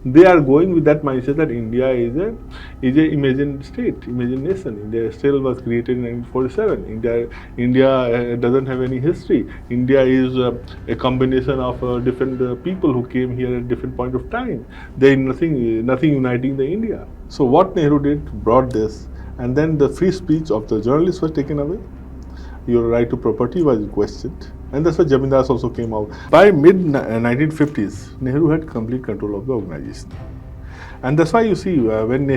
They are going with that mindset that India is a imagined state, imagined nation. India still was created in 1947. India doesn't have any history. India is a combination of different people who came here at different point of time. There is nothing uniting the India. So what Nehru did brought this, and then the free speech of the journalists was taken away. Your right to property was questioned. And that's why Jamindars also came out. By mid 1950s, Nehru had complete control of the organization. And that's why you see when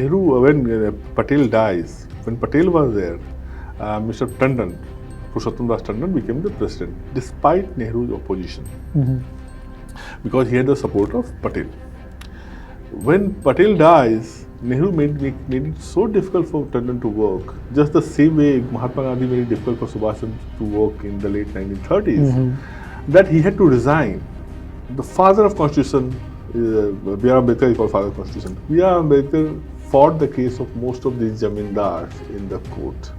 Patel dies, when Patel was there, Mr. Tandon, Purushottam Das Tandon became the president, despite Nehru's opposition. Because he had the support of Patel. When Patel dies, Nehru made it so difficult for Tandon to work, just the same way Mahatma Gandhi made it difficult for Subhash Chandra to work in the late 1930s, that he had to resign. The father of Constitution, B.R. Ambedkar is called father of Constitution. B.R. Ambedkar fought the case of most of these jamindars in the court.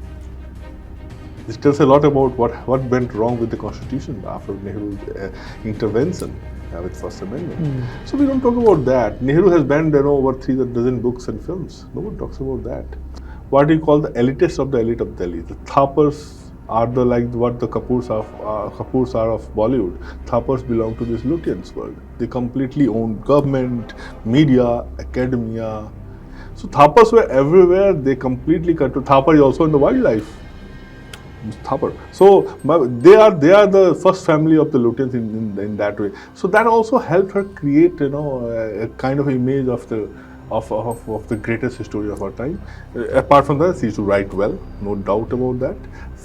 This tells a lot about what went wrong with the Constitution after Nehru's intervention with First Amendment. So we don't talk about that. Nehru has banned over 3 dozen books and films. No one talks about that. What do you call the elitists of the elite of Delhi? The Thapars are what the Kapoors are of Bollywood. Thapars belong to this Lutyens world. They completely own government, media, academia. So Thapars were everywhere. They completely control. Thapar is also in the wildlife. Thapar. So they are the first family of the Lutyens in that way. So that also helped her create a kind of image of the greatest historian of our time. Apart from that, she used to write well, no doubt about that.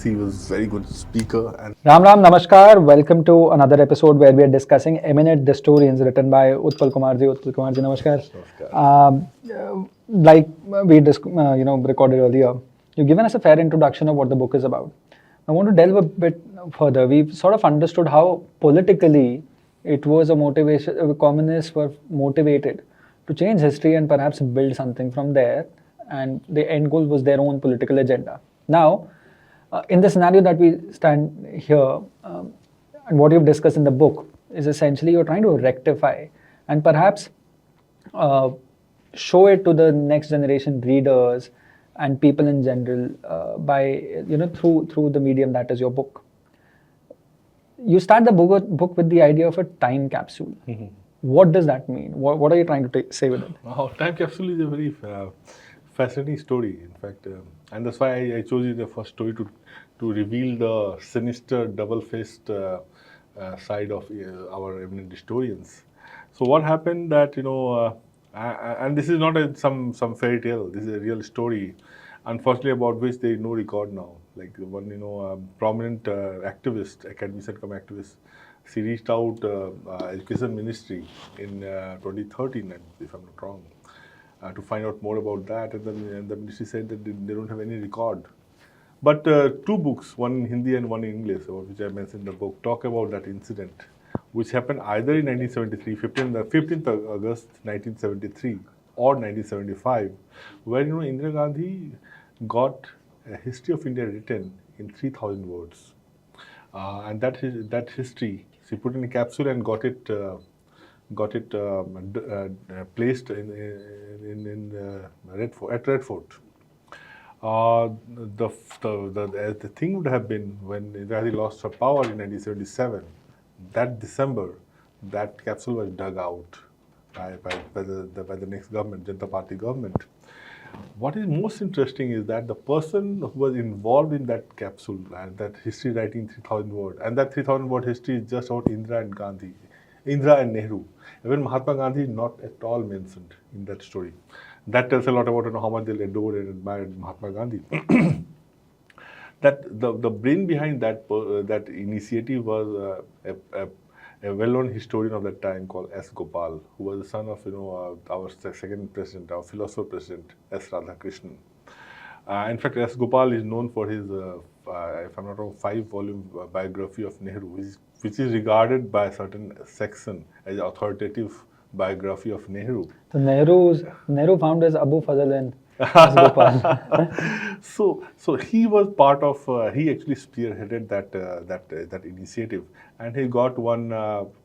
She was very good speaker. And Ram Namaskar. Welcome to another episode where we are discussing eminent historians written by Utpal Kumar ji. Utpal Kumar ji, Namaskar. Like we recorded earlier, you've given us a fair introduction of what the book is about. I want to delve a bit further. We've sort of understood how politically it was a motivation. Communists were motivated to change history and perhaps build something from there, and the end goal was their own political agenda. Now, in the scenario that we stand here, and what you've discussed in the book is essentially you're trying to rectify and perhaps show it to the next generation readers and people in general by through the medium that is your book. You start the book with the idea of a time capsule. What does that mean? What are you trying to say with it? Time capsule is a very fascinating story, in fact, and that's why I chose it the first story to reveal the sinister, double-faced side of our eminent historians. So what happened that and this is not some fairy tale. This is a real story, unfortunately, about which there is no record now. Like one prominent activist, academician come activist, she reached out Education Ministry in 2013, if I'm not wrong, to find out more about that. And the ministry said that they don't have any record. But 2 books, one in Hindi and one in English, which I mentioned in the book, talk about that incident, which happened either in 1973, 15th August 1973 or 1975, where Indira Gandhi got a history of India written in 3,000 words. And that history, she put in a capsule and got it placed in Red Fort. The thing would have been when Indira Gandhi lost her power in 1977. That December, that capsule was dug out by the next government, Janata Party government. What is most interesting is that the person who was involved in that capsule and that history writing 3,000 words, and that 3,000 word history is just about Indira and Nehru. Even Mahatma Gandhi is not at all mentioned in that story. That tells a lot about how much they adored and admired Mahatma Gandhi. That the brain behind that initiative was a well-known historian of that time called S. Gopal, who was the son of our second president, our philosopher president, S. Radhakrishnan. In fact, S. Gopal is known for his, if I'm not wrong, 5-volume biography of Nehru, which is regarded by a certain section as authoritative biography of Nehru. So Nehru found his Abu Fazal in S. Gopal. So he was part of. He actually spearheaded that initiative, and he got one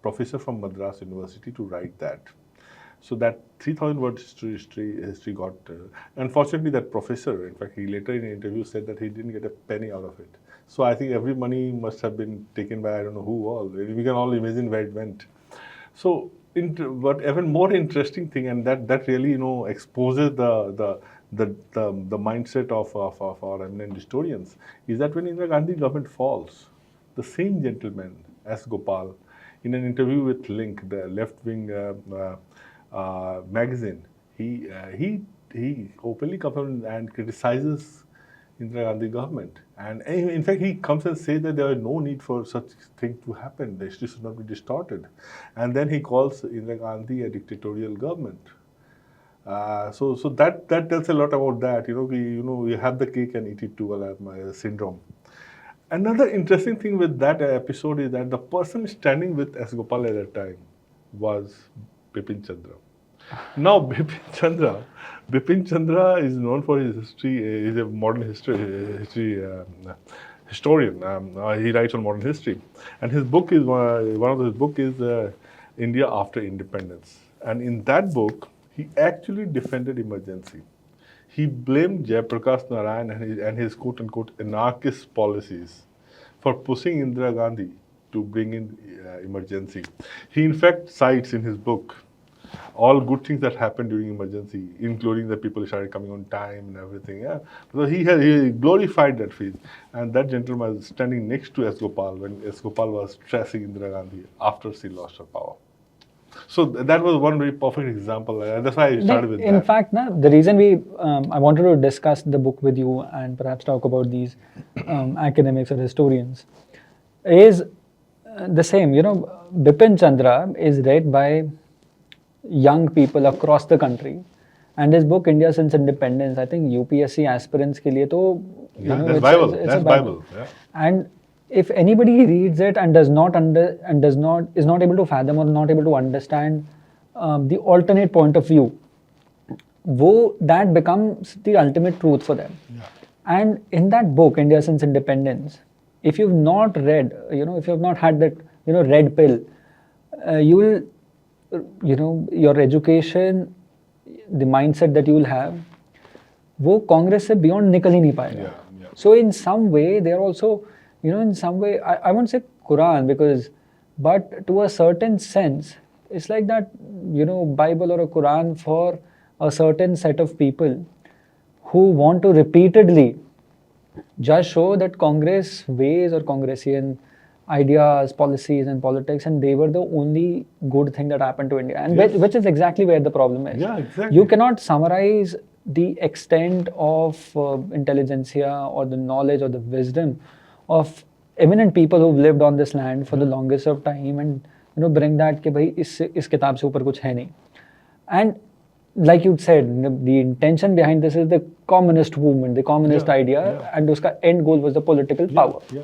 professor from Madras University to write that. So that 3,000 word history got. Unfortunately, that professor, in fact, he later in an interview said that he didn't get a penny out of it. So I think every money must have been taken by I don't know who all. We can all imagine where it went. So, but even more interesting thing, and that really exposes the mindset of our eminent historians, is that when Indira Gandhi government falls, the same gentleman as Gopal, in an interview with Link, the left-wing magazine, he openly comes and criticizes Indira Gandhi government. And in fact, he comes and says that there is no need for such thing to happen. The history should not be distorted. And then he calls Indira Gandhi a dictatorial government. So that tells a lot about that. You have the cake and eat it too, syndrome. Another interesting thing with that episode is that the person standing with S. Gopal at that time was Bipin Chandra. Now, Bipin Chandra is known for his history. He's a modern history historian. He writes on modern history, and his book is one of his book is India After Independence. And in that book, he actually defended emergency. He blamed Jayaprakash Narayan and his quote unquote anarchist policies for pushing Indira Gandhi to bring in emergency. He in fact cites in his book all good things that happened during emergency, including the people started coming on time and everything. Yeah. So he glorified that phase. And that gentleman was standing next to S. Gopal when S. Gopal was stressing Indira Gandhi after she lost her power. So that was one very perfect example. That's why I started with that. In fact, the reason I wanted to discuss the book with you and perhaps talk about these academics or historians is the same. Bipin Chandra is read by young people across the country, and this book India Since Independence, I think UPSC aspirants ke liye to that's Bible. That's Bible. Yeah. And if anybody reads it and is not able to fathom or not able to understand the alternate point of view, that becomes the ultimate truth for them. Yeah. And in that book India Since Independence, if you've not read, if you've not had that red pill, you will your education, the mindset that you will have, वो कांग्रेस से beyond निकल ही नहीं पाएगा. So in some way they are also, in some way, I won't say Quran but to a certain sense, it's like that, Bible or a Quran for a certain set of people who want to repeatedly just show that Congress ways or Congressian ideas, policies and politics, and they were the only good thing that happened to India, and which is exactly where the problem is. Yeah, exactly. You cannot summarize the extent of intelligentsia or the knowledge or the wisdom of eminent people who've lived on this land for the longest of time and bring that कि भाई इस किताब से ऊपर कुछ है नहीं. And like you said, the intention behind this is the communist movement, the communist idea, and uska end goal was the political power. Yeah.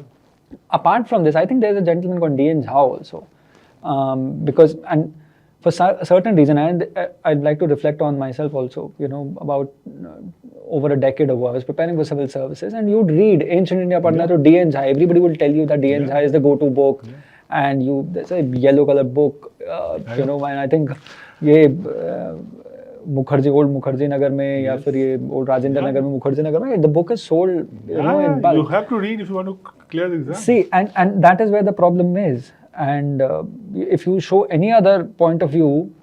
Apart from this, I think there's a gentleman called D.N. Jha also, because and for a certain reason, and I'd like to reflect on myself also. About over a decade ago, I was preparing for civil services, and you'd read Ancient India Padna to D.N. Jha. Everybody will tell you that D.N. Jha is the go-to book, and there's a yellow colored book, and I think old Mukherjee Nagar में या फिर ये old Rajendra Nagar में Mukherjee Nagar में, the book is sold in bulk. You have to read if you want to clear the exam. See, and that is where the problem is. And if you show any other point of view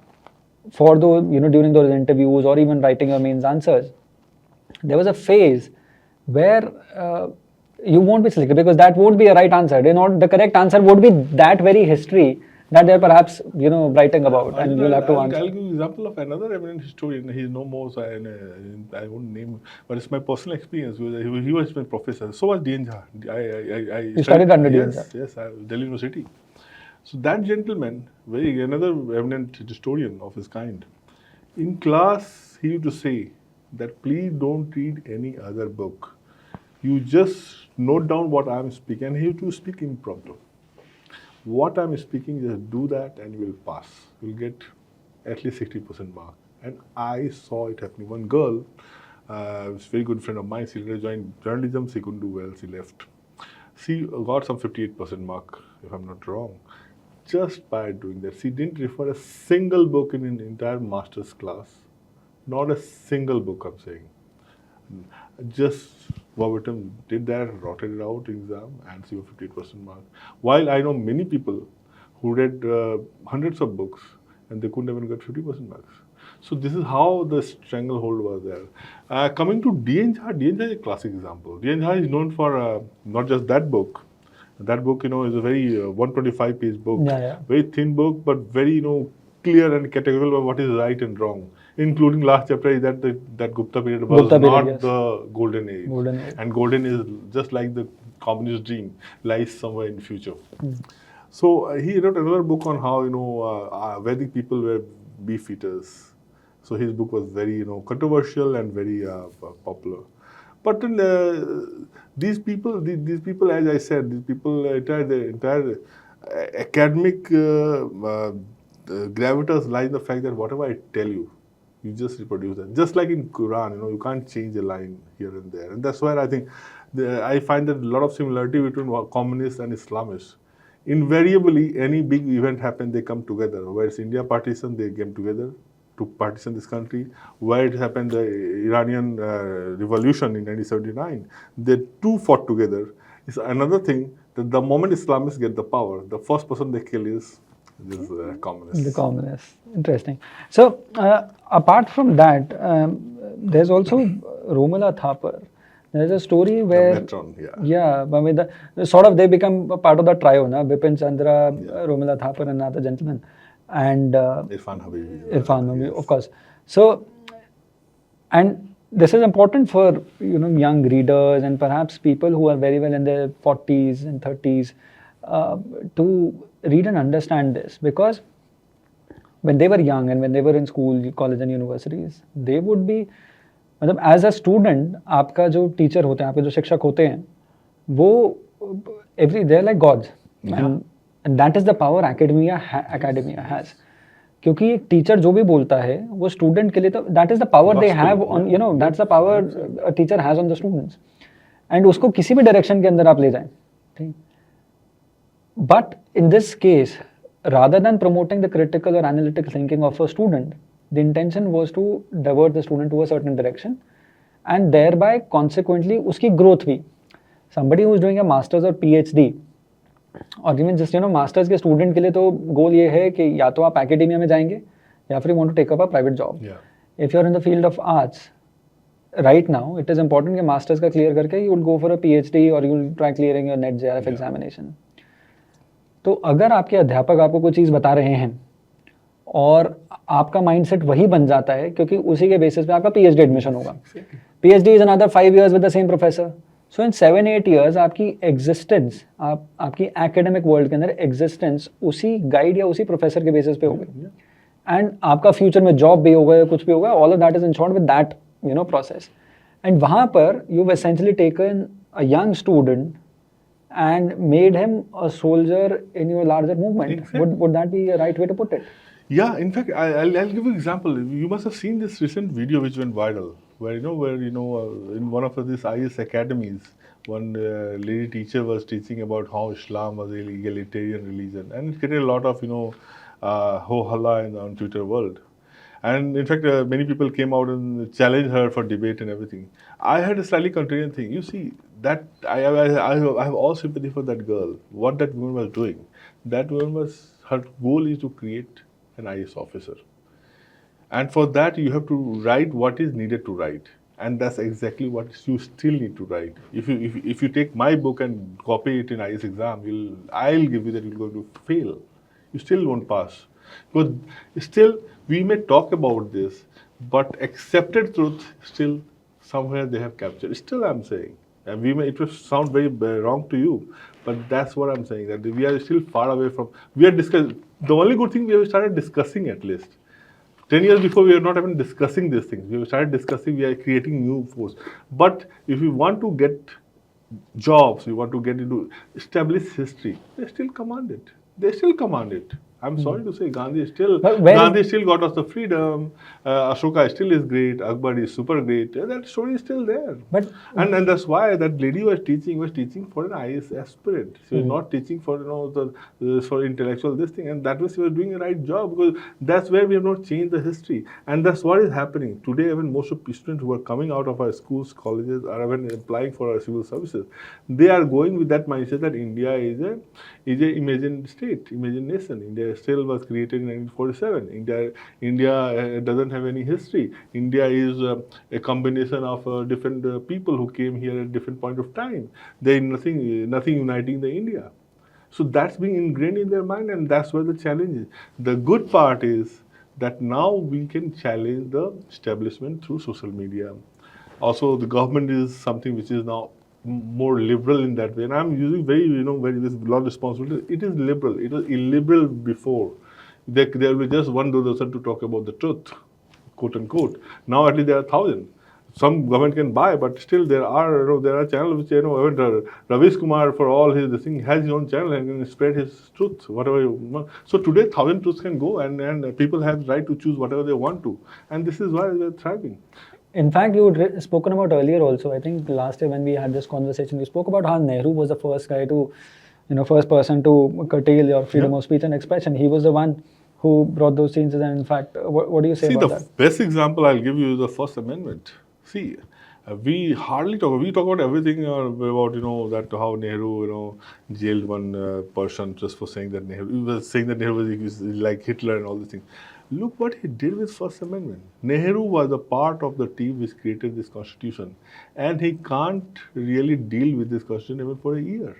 for those, during those interviews or even writing your mains answers, there was a phase where you won't be selected because that won't be a right answer. The correct answer would be that very history that they're perhaps writing about, and you'll have to answer. I'll give you an example of another eminent historian. He's no more, I won't name, but it's my personal experience. He was my professor. So was D.N. Jha. You studied under D.N. Jha? Yes, Delhi University. So that gentleman, another eminent historian of his kind, in class he used to say that please don't read any other book. You just note down what I'm speaking, and he used to speak impromptu. What I'm speaking, just do that and you will pass. You'll get at least 60% mark. And I saw it happening. One girl, was a very good friend of mine, she later joined journalism, she couldn't do well, she left. She got some 58% mark, if I'm not wrong. just by doing that. She didn't refer a single book in an entire master's class. Not a single book, I'm saying. Just verbatim did that, rotted it out exam, and she got 58% mark. While I know many people who read hundreds of books and they couldn't even get 50% marks. So this is how the stranglehold was there. Coming to D.N. Jha, D.N. Jha is a classic example. D.N. Jha is known for not just that book. That book, is a very 125-page book. Yeah. Very thin book, but very, clear and categorical about what is right and wrong. Including last chapter is that Gupta period was Gupta period, not yes. the golden age. Golden age. And golden is just like the communist dream, lies somewhere in the future. So he wrote another book on how Vedic people were beef eaters. So his book was very controversial and very popular. But then these people, as I said, these people, the entire academic gravitas lies in the fact that whatever I tell you, you just reproduce that. Just like in Quran, you can't change a line here and there. And that's where I think I find that a lot of similarity between communists and Islamists. Invariably, any big event happens, they come together. Where it's India partition, they came together to partition this country. Where it happened, the Iranian revolution in 1979, the two fought together. It's another thing that the moment Islamists get the power, the first person they kill is this communist. The communists. Interesting. So, apart from that, there's also Romila Thapar. There's a story where... Metron, yeah. I mean, sort of they become a part of the trio, na? Bipin Chandra, Romila Thapar, and another gentleman. And... Irfan Habibi. Irfan Habibi, yes. Of course. So, and this is important for, young readers and perhaps people who are very well in their 40s and 30s to read and understand this, because when they were young and when they were in school, college and universities, they would be, मतलब as a student, आपका जो teacher होते हैं, आपके जो शिक्षक होते हैं, वो they're like gods, and that is the power academia has. क्योंकि एक टीचर जो भी बोलता है वो स्टूडेंट के लिए तो that is the power they have on, that's the power a teacher has on the students, and उसको किसी भी डायरेक्शन के अंदर आप ले जाएं, ठीक. But in this case, rather than promoting the critical or analytical thinking of a student, the intention was to divert the student to a certain direction, and thereby consequently उसकी growth भी. Somebody who is doing a master's or PhD, और even just masters के student के लिए तो गोल ये है कि या तो आप एकेडेमिया में जाएंगे या फिर want to take up a private job. If you are in the field of arts right now, it is important कि मास्टर्स का क्लियर करके you will go for a PhD और you will try clearing your NET JRF examination. तो अगर आपके अध्यापक आपको कोई चीज़ बता रहे हैं और आपका माइंडसेट वही बन जाता है, क्योंकि उसी के बेसिस पे आपका पीएचडी एडमिशन होगा. PhD is another 5 years with the same professor. So in 7-8 years आपकी एग्जिस्टेंस, आपकी एकेडमिक वर्ल्ड के अंदर एग्जिस्टेंस उसी गाइड या उसी प्रोफेसर के बेसिस पे होगी, एंड आपका फ्यूचर में जॉब भी होगा या कुछ भी होगा, all of that is insured with that process. And वहाँ पर you have essentially taken a young student and made him a soldier in your larger movement. Exactly. Would that be a right way to put it? Yeah, in fact, I'll give you an example. You must have seen this recent video which went viral, where in one of these IS academies, one lady teacher was teaching about how Islam was an egalitarian religion, and it created a lot of ho-halla on Twitter world. And in fact, many people came out and challenged her for debate and everything. I had a slightly contrarian thing. You see, that I have all sympathy for that girl. What that woman was doing, her goal is to create an IS officer. And for that, you have to write what is needed to write. And that's exactly what you still need to write. If you take my book and copy it in IS exam, I'll give you that you're going to fail. You still won't pass. Because still, we may talk about this, but accepted truth still somewhere they have captured. Still, I'm saying, and it will sound very wrong to you, but that's what I'm saying, that we are still far away from. We are discussing. The only good thing we have started discussing, at least 10 years before, we are not even discussing these things. We have started discussing. We are creating new force. But if we want to get jobs, we want to get into established history, they still command it. I'm sorry to say, Gandhi still got us the freedom. Ashoka still is great. Akbar is super great. That story is still there. And that's why that lady was teaching for an IAS aspirant. She was not teaching for for intellectual this thing, and that was she was doing the right job, because that's where we have not changed the history, and that's what is happening today. Even most of the students who are coming out of our schools, colleges, or even applying for our civil services, they are going with that mindset that India is a imagined state, imagined nation. India still was created in 1947. India doesn't have any history. India is a combination of different people who came here at different point of time. There is nothing uniting the India. So that's being ingrained in their mind, and that's where the challenge is. The good part is that now we can challenge the establishment through social media. Also, the government is something which is now more liberal in that way, and I'm using very with a lot of responsibility. It is liberal. It was illiberal before. There was just one Doordarshan to talk about the truth, quote unquote. Now at least there are 1,000. Some government can buy, but still there are channels which even Ravish Kumar, for all his thing, has his own channel and can spread his truth, whatever you want. So today 1,000 truths can go, and people have the right to choose whatever they want to, and this is why they're thriving. In fact, you had spoken about earlier also. I think last year when we had this conversation, you spoke about how Nehru was the first guy to, first person to curtail your freedom of speech and expression. He was the one who brought those changes. And in fact, what do you say about that? See, the best example I'll give you is the First Amendment. See, we hardly talk. We talk about everything about that how Nehru jailed one person just for saying that Nehru was like Hitler and all these things. Look what he did with First Amendment. Nehru was a part of the team which created this constitution, and he can't really deal with this constitution even for a year.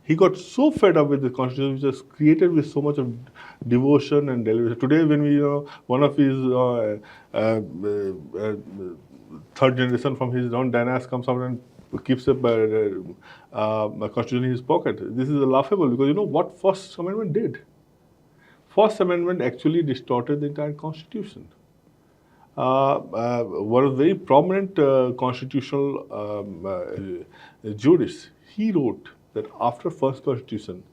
He got so fed up with the constitution, which was created with so much of devotion and deliberation. Today, when we, one of his third generation from his own dynasty comes out and keeps a constitution in his pocket, this is laughable, because what First Amendment did? First Amendment actually distorted the entire constitution. One of the very prominent constitutional jurists, he wrote that after first constitution,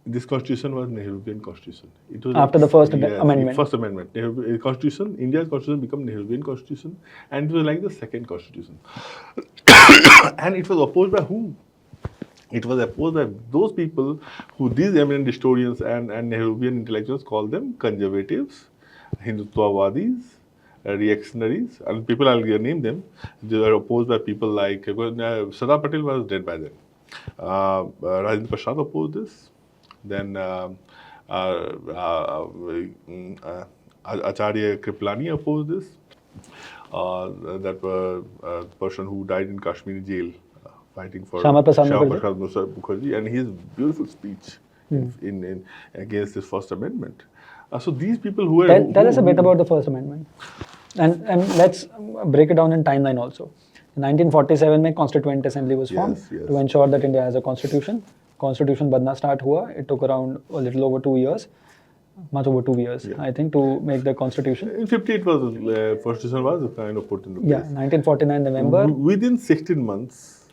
this constitution was Nehruvian constitution. It was after the first amendment. First amendment, constitution, India's constitution became Nehruvian constitution, and it was like the second constitution. And it was opposed by whom? It was opposed by those people who these eminent historians and Nehruvian intellectuals call them conservatives, Hindutvawadis, reactionaries, and people I'll name them. They are opposed by people like Sardar Patel was dead by then. Rajendra Prasad opposed this. Then Acharya Kripalani opposed this. That person who died in Kashmiri jail fighting for Shyama Prasad Mukherjee, and his beautiful speech in against this First Amendment. So these people who were tell us a bit about the First Amendment, and let's break it down in timeline also. In 1947 में Constituent Assembly was formed to ensure that India has a constitution. Constitution बनना start हुआ. It took around a little over 2 years. Much over 2 years, I think, to make the constitution. In 50, it was constitution was kind of put into place. Yeah, 1949 November. Within 16 months,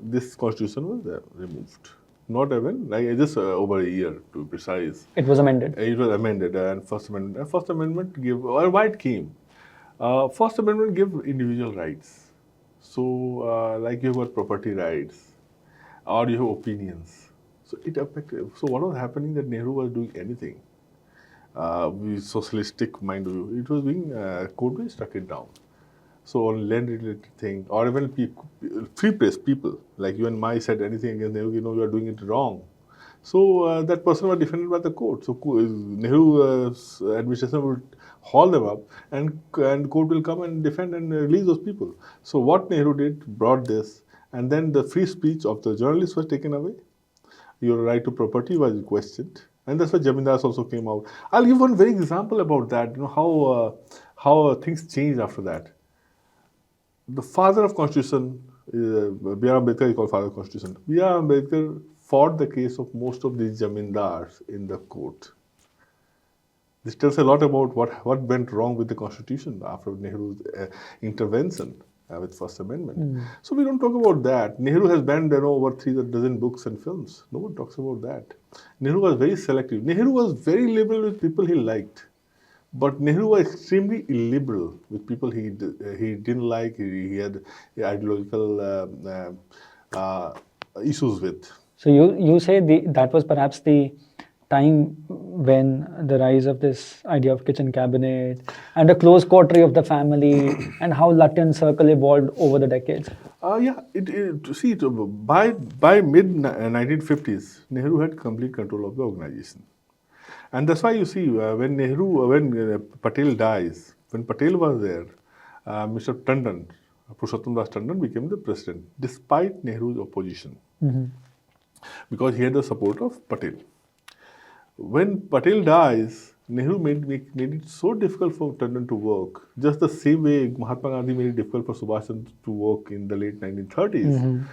this constitution was removed. Not even just over a year, to be precise. It was amended. It was amended, and First Amendment gave, or why it came. First Amendment gave individual rights. So, like you have got property rights, or you have opinions. So it affected. So what was happening that Nehru was doing anything? With socialistic mind of view, it was being court struck it down. So on land related thing, or even free press people like you and I said anything against Nehru, you are doing it wrong. So that person was defended by the court. So Nehru's administration would haul them up, and court will come and defend and release those people. So what Nehru did, brought this, and then the free speech of the journalists was taken away. Your right to property was questioned. And that's why Jamindars also came out. I'll give one very example about that, how things changed after that. The father of Constitution, B.R. Ambedkar is called father of Constitution. B.R. Ambedkar fought the case of most of these Jamindars in the court. This tells a lot about what went wrong with the Constitution after Nehru's intervention. with First Amendment. So we don't talk about that. Nehru has banned over 3 dozen books and films. No one talks about that. Nehru was very selective. Nehru was very liberal with people he liked. But Nehru was extremely illiberal with people he didn't like, he had ideological issues with. So you say that was perhaps the time when the rise of this idea of kitchen cabinet and the close coterie of the family and how Lutyens circle evolved over the decades. Yeah, see, by mid 1950s, Nehru had complete control of the organization. And that's why you see when Patel dies, when Patel was there, Mr. Tandon, Purushottam Das Tandon became the president, despite Nehru's opposition, because he had the support of Patel. When Patel dies, Nehru made it so difficult for Tandon to work, just the same way Mahatma Gandhi made it difficult for Subhash Chandra to work in the late 1930s,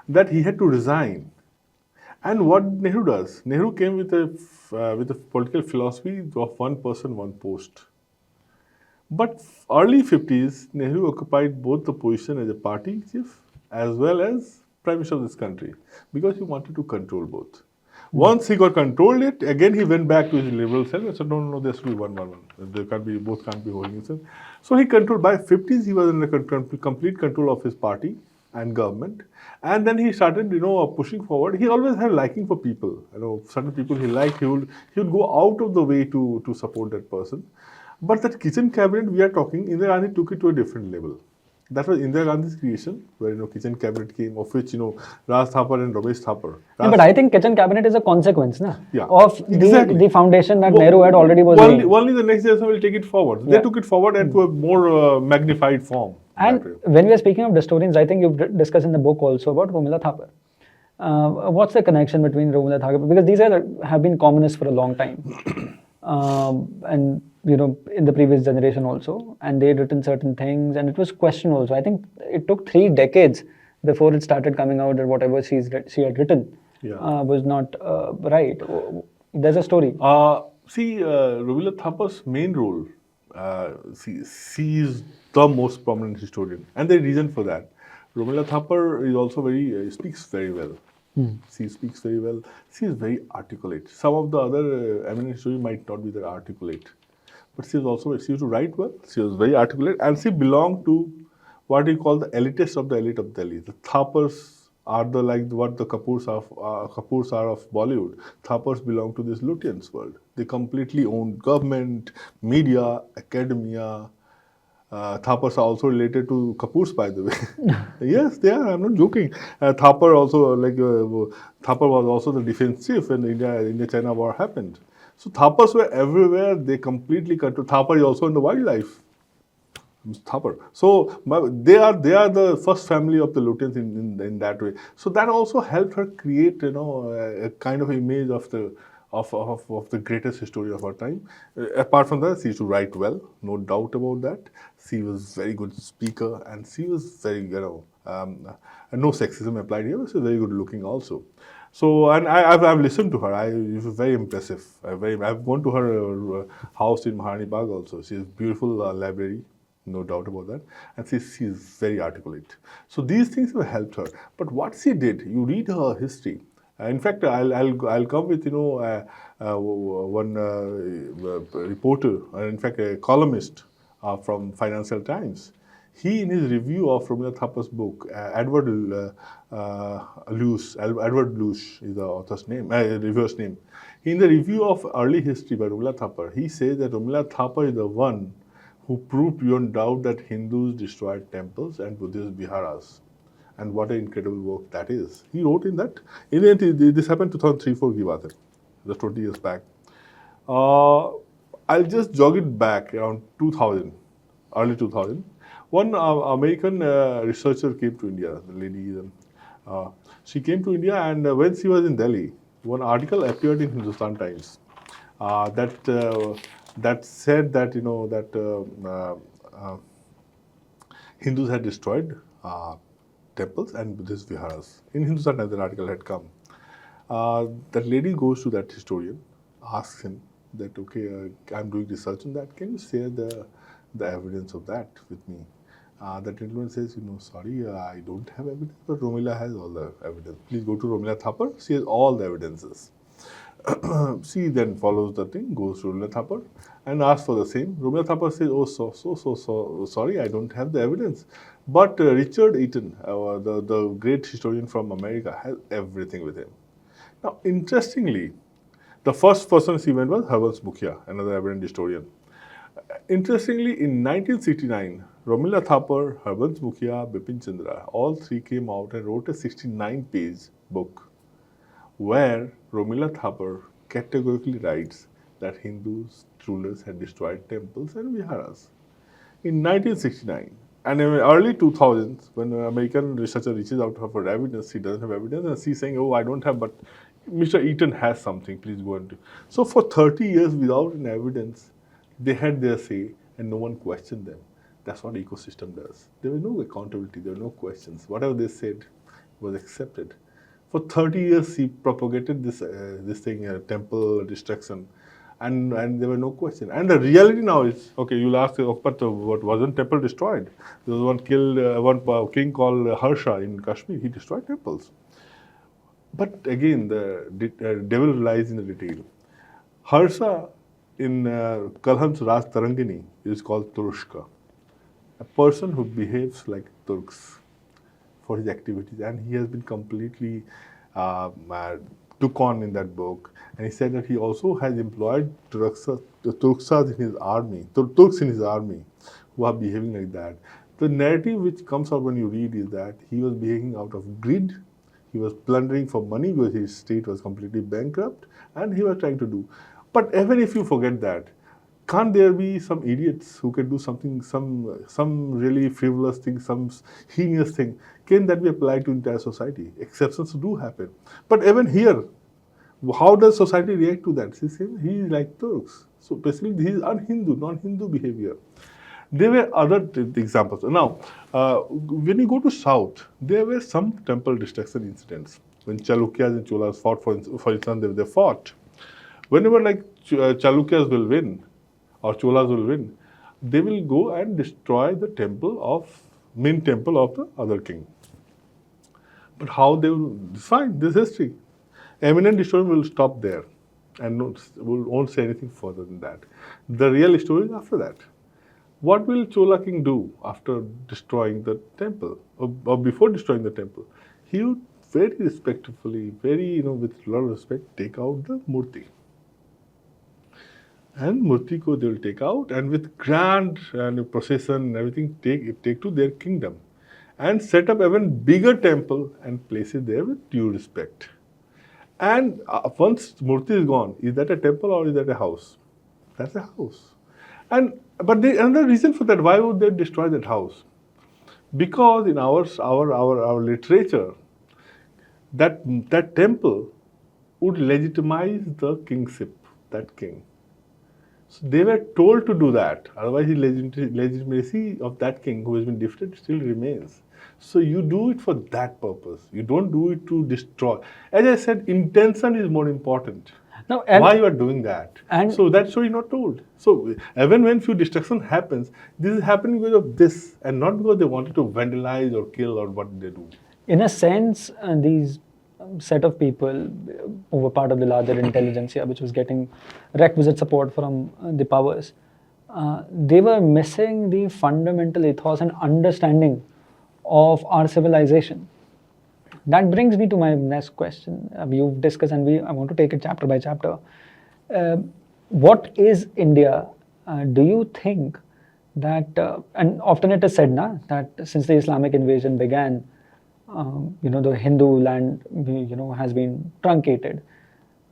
that he had to resign. And what Nehru does? Nehru came with a political philosophy of one person, one post. But early 50s, Nehru occupied both the position as a party chief as well as Prime Minister of this country because he wanted to control both. Once he got controlled it, again he went back to his liberal self and said, no, there should be one. There can't be, both can't be holding himself. So he controlled, by 50s he was in complete control of his party and government. And then he started, pushing forward. He always had liking for people. Certain people he liked, he would go out of the way to support that person. But that kitchen cabinet we are talking, Indira Gandhi took it to a different level. That was Indira Gandhi's creation, where kitchen cabinet came, of which Raj Thapar and Ramesh Thapar. Yeah, but I think kitchen cabinet is a consequence, Yeah, of exactly. the foundation that Nehru had already was only, laying. only the next generation will take it forward. They took it forward and to a more magnified form. And when we are speaking of historians, I think you've discussed in the book also about Romila Thapar. What's the connection between Romila Thapar? Because these have been communists for a long time. And in the previous generation also, and they had written certain things, and it was questioned also. I think it took 3 decades before it started coming out that whatever she had written was not right. There's a story. Romila Thapar's main role, she is the most prominent historian, and there's a reason for that. Romila Thapar is also speaks very well. She speaks very well. She is very articulate. Some of the other eminent historians might not be that articulate, but she used to write well. She was very articulate, and she belonged to what we call the elitists of the elite of Delhi. The Thapars are what the Kapoors are of Bollywood. Thapars belong to this Lutyens world. They completely own government, media, academia. Thapars are also related to Kapoors, by the way. Yes, they are. I'm not joking. Thapar was also the defense chief when the India-China war happened. So Thapars were everywhere. They completely control. Thapar is also in the wildlife. Thapar. So they are the first family of the Lutyens in that way. So that also helped her create a kind of image of the greatest historian of our time. Apart from that, she used to write well, no doubt about that. She was very good speaker, and she was very no sexism applied here. She was very good looking also. So, and I've listened to her. It was very impressive. I've gone to her house in Maharani Bagh also. She has beautiful library. No doubt about that. And she is very articulate. So these things have helped her. But what she did, you read her history. In fact, I'll come with one reporter, in fact a columnist from Financial Times. He, in his review of Romila Thapar's book, Edward Luce is the author's name, reviewer's name. In the review of early history by Romila Thapar, he says that Romila Thapar is the one who proved beyond doubt that Hindus destroyed temples and Buddhist viharas. And what an incredible work that is. He wrote in that. This happened 2003-4 की बात है, just 20 years back. I'll just jog it back around 2000, early 2000. One American researcher came to India, the lady. She came to India, and when she was in Delhi, one article appeared in Hindustan Times that said that Hindus had destroyed temples and Buddhist viharas. In Hindustan Times, an article had come. That lady goes to that historian, asks him that, okay, I'm doing research on that. Can you share the evidence of that with me? The gentleman says, sorry, I don't have evidence, but Romila has all the evidence. Please go to Romila Thapar. She has all the evidences. She then follows the thing, goes to Romila Thapar and asks for the same. Romila Thapar says, oh, so sorry, I don't have the evidence. But Richard Eaton, the great historian from America, has everything with him. Now, interestingly, the first person she went was Harbans Mukhia, another evident historian. Interestingly, in 1969, Romila Thapar, Harbans Mukhia, Bipin Chandra, all three came out and wrote a 69-page book where Romila Thapar categorically writes that Hindus, rulers had destroyed temples and viharas. In 1969, and in early 2000s, when an American researcher reaches out to her for evidence, she doesn't have evidence, and she's saying, oh, I don't have, but Mr. Eaton has something, please go and do. So for 30 years without an evidence, they had their say and no one questioned them. That's what ecosystem does. There was no accountability, there were no questions. Whatever they said was accepted. For 30 years, he propagated this thing, temple destruction, and there were no questions. And the reality now is, okay, you'll ask, but what wasn't temple destroyed? There was one king called Harsha in Kashmir. He destroyed temples. But again, the devil lies in the detail. Harsha in Kalhan's Raj Tarangini is called Turushka, a person who behaves like Turks for his activities, and he has been completely took on in that book. And he said that he also has employed Turks in his army, Turks in his army, who are behaving like that. The narrative which comes out when you read is that he was behaving out of greed. He was plundering for money because his state was completely bankrupt, and he was trying to do. But even if you forget that, can't there be some idiots who can do something, some really frivolous thing, some heinous thing? Can that be applied to entire society? Exceptions do happen. But even here, how does society react to that? He is like Turks. So basically, he is un-Hindu, non-Hindu behavior. There were other examples. Now, when you go to South, there were some temple destruction incidents. When Chalukyas and Cholas fought, for instance, they fought. Whenever like Chalukyas will win, or Cholas will win, they will go and destroy the main temple of the other king. But how they will, fine, this is history. Eminent historian will stop there and won't say anything further than that. The real story is after that. What will Chola king do after destroying the temple, or before destroying the temple? He would very respectfully, with a lot of respect, take out the murti. And murti ko they will take out, and with grand procession and everything, take to their kingdom, and set up even bigger temple and place it there with due respect. And once murti is gone, is that a temple or is that a house? That's a house. But another reason for that, why would they destroy that house? Because in our literature, that temple would legitimize the kingship, that king. So they were told to do that. Otherwise, the legitimacy of that king who has been defeated still remains. So you do it for that purpose. You don't do it to destroy. As I said, intention is more important. No, why you are doing that? And so that story is not told. So even when few destruction happens, this is happening because of this, and not because they wanted to vandalize or kill or what they do. In a sense, these set of people who were part of the larger intelligentsia, which was getting requisite support from the powers, they were missing the fundamental ethos and understanding of our civilization. That brings me to my next question. You've discussed, and I want to take it chapter by chapter. What is India? Do you think that, and often it is said that since the Islamic invasion began, the Hindu land, has been truncated.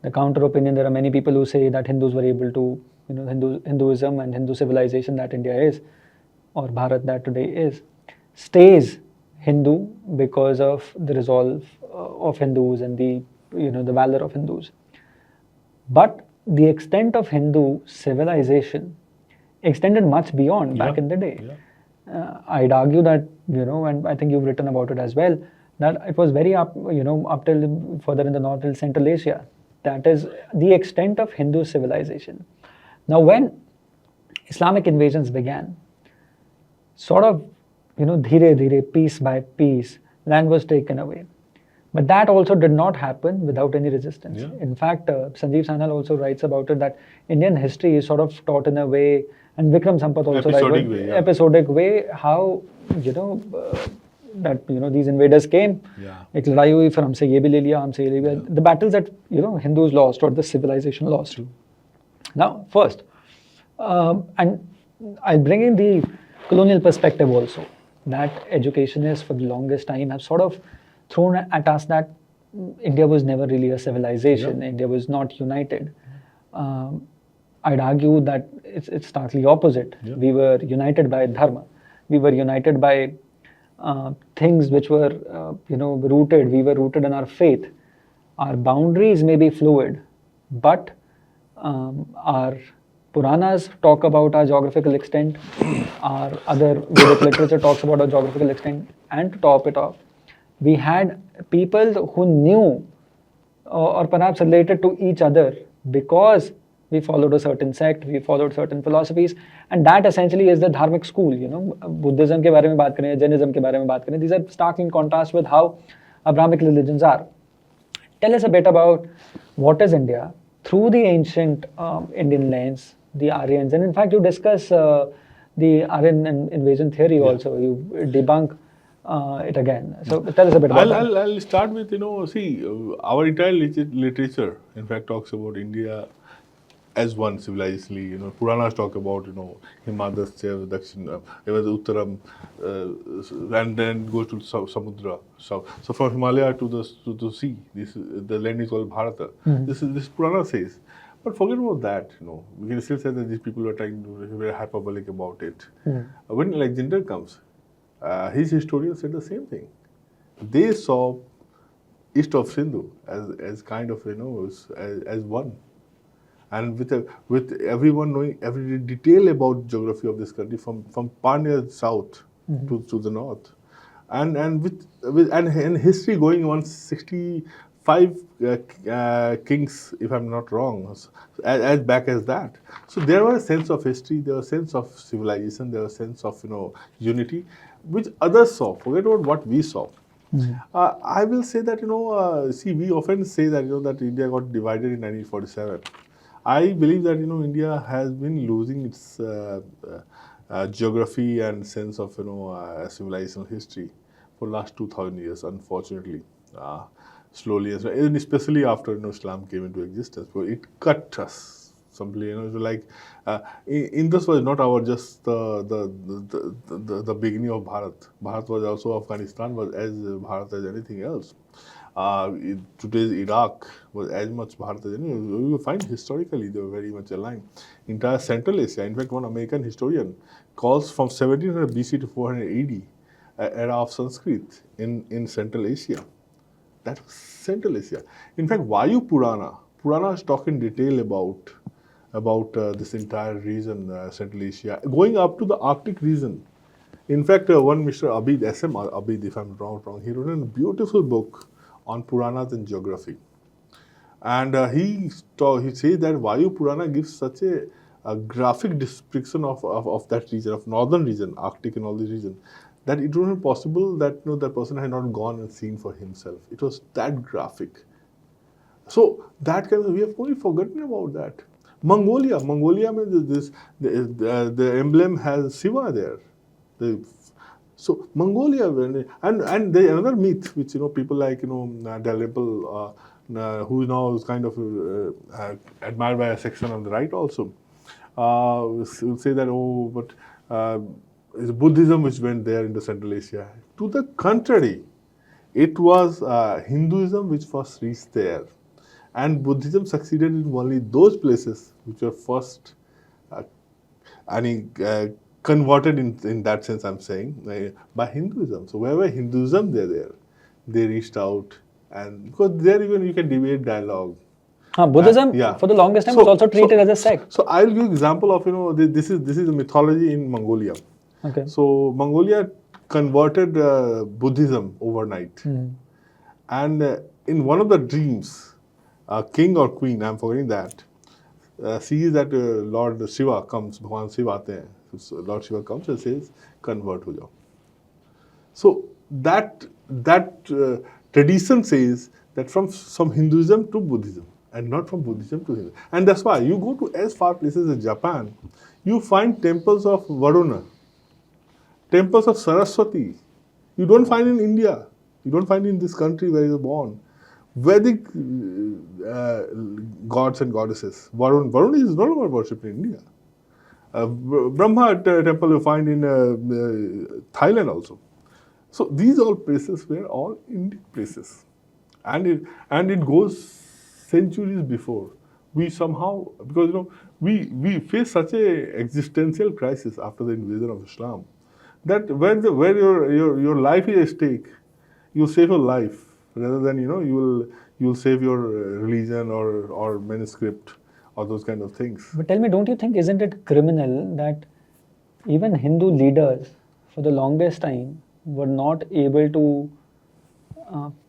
The counter opinion, there are many people who say that Hindus were able to, Hinduism and Hindu civilization that India is, or Bharat that today is, stays Hindu because of the resolve of Hindus and the valor of Hindus. But the extent of Hindu civilization extended much beyond back in the day. Yeah. I'd argue that, and I think you've written about it as well, that it was very up till further in the North till Central Asia. That is the extent of Hindu civilization. Now, when Islamic invasions began, sort of, dhire dhire, piece by piece, land was taken away. But that also did not happen without any resistance. Yeah. In fact, Sanjeev Sanal also writes about it that Indian history is sort of taught in a way, and Vikram Sampath also Episodic writes way, yeah. episodic way, how that these invaders came. Yeah. एक लड़ाई हुई, फिर हमसे ये भी ले लिया, हमसे ये ले लिया. The battles that Hindus lost or the civilization lost. Now, first, and I'll bring in the colonial perspective also, that educationists for the longest time have sort of thrown at us that India was never really a civilization. India was not united. I'd argue that it's starkly opposite. We were united by dharma. We were united by things which were rooted. We were rooted in our faith. Our boundaries may be fluid, but our Puranas talk about our geographical extent. Our other Vedic literature talks about our geographical extent. And to top it off, we had people who knew or perhaps related to each other because we followed a certain sect, we followed certain philosophies, and that essentially is the dharmic school. Buddhism के बारे में बात करें, Jainism के बारे में बात करें, these are stark in contrast with how Abrahamic religions are. Tell us a bit about what is India through the ancient Indian lens, the Aryans, and in fact you discuss the Aryan invasion theory also. You debunk it again. So tell us a bit about that. I'll start with, our entire literature, in fact, talks about India as one civilizationally. Puranas talk about, Himadasya, Dakshin, Uttaram, and then go to Samudra. So from Himalaya to the sea, the land is called Bharata. This Purana says. But forget about that, we can still say that these people are trying to be very hyperbolic about it. When Alexander comes, his historians said the same thing. They saw east of Sindhu as kind of, as one. And with everyone knowing every detail about geography of this country from Panya south to the north. And with history going 165 kings, if I'm not wrong, as back as that. So there was a sense of history, there was a sense of civilization, there was a sense of unity, which others saw. Forget about what we saw. I will say that we often say that that India got divided in 1947. I believe that India has been losing its geography and sense of civilizational history for last 2,000 years, unfortunately. Slowly, and especially after Islam came into existence, so it cut us simply. Like Indus was not our just the beginning of Bharat. Bharat was also Afghanistan was as Bharat as anything else. Today's Iraq was as much Bharat as anything. You will find historically they were very much aligned. Entire Central Asia. In fact, one American historian calls from 1700 BC to 400 AD era of Sanskrit in Central Asia. That was Central Asia. In fact, Vayu Puranas talk in detail about this entire region, Central Asia, going up to the Arctic region. In fact, one Mr. Abid, S.M. Abid, if I'm not wrong, he wrote a beautiful book on Puranas and geography. And he says that Vayu Purana gives such a graphic description of that region, of northern region, Arctic and all these regions, that it wasn't possible that that person had not gone and seen for himself. It was that graphic. So that we have only forgotten about that. Mongolia, the emblem has Shiva there. So Mongolia, and there's another myth which people like Dalrymple, who now is kind of admired by a section on the right also, will say that it's Buddhism which went there in the Central Asia. To the contrary, it was Hinduism which first reached there, and Buddhism succeeded in only those places which were first converted in that sense, I'm saying, by Hinduism. So wherever Hinduism they reached out, and because there even you can debate dialogue. Buddhism for the longest time was also treated as a sect. So I'll give example of this is a mythology in Mongolia. Okay. So Mongolia converted Buddhism overnight, and in one of the dreams, king or queen, I'm forgetting that, sees that Lord Shiva comes, Bhagwan Shiva aate hain. So Lord Shiva comes and says, convert ho jao. So that tradition says that from Hinduism to Buddhism, and not from Buddhism to Hinduism. And that's why you go to as far places as Japan, you find temples of Varuna, temples of Saraswati. You don't find in India. You don't find in this country where you were born. Vedic gods and goddesses. Varuna is no longer worshipped in India. Brahma temple you find in Thailand also. So these all places were all Indian places, and it goes centuries before. We somehow, because we face such a existential crisis after the invasion of Islam, that where your life is at stake, you save your life rather than you'll save your religion or manuscript or those kind of things. But tell me, don't you think, isn't it criminal that even Hindu leaders for the longest time were not able to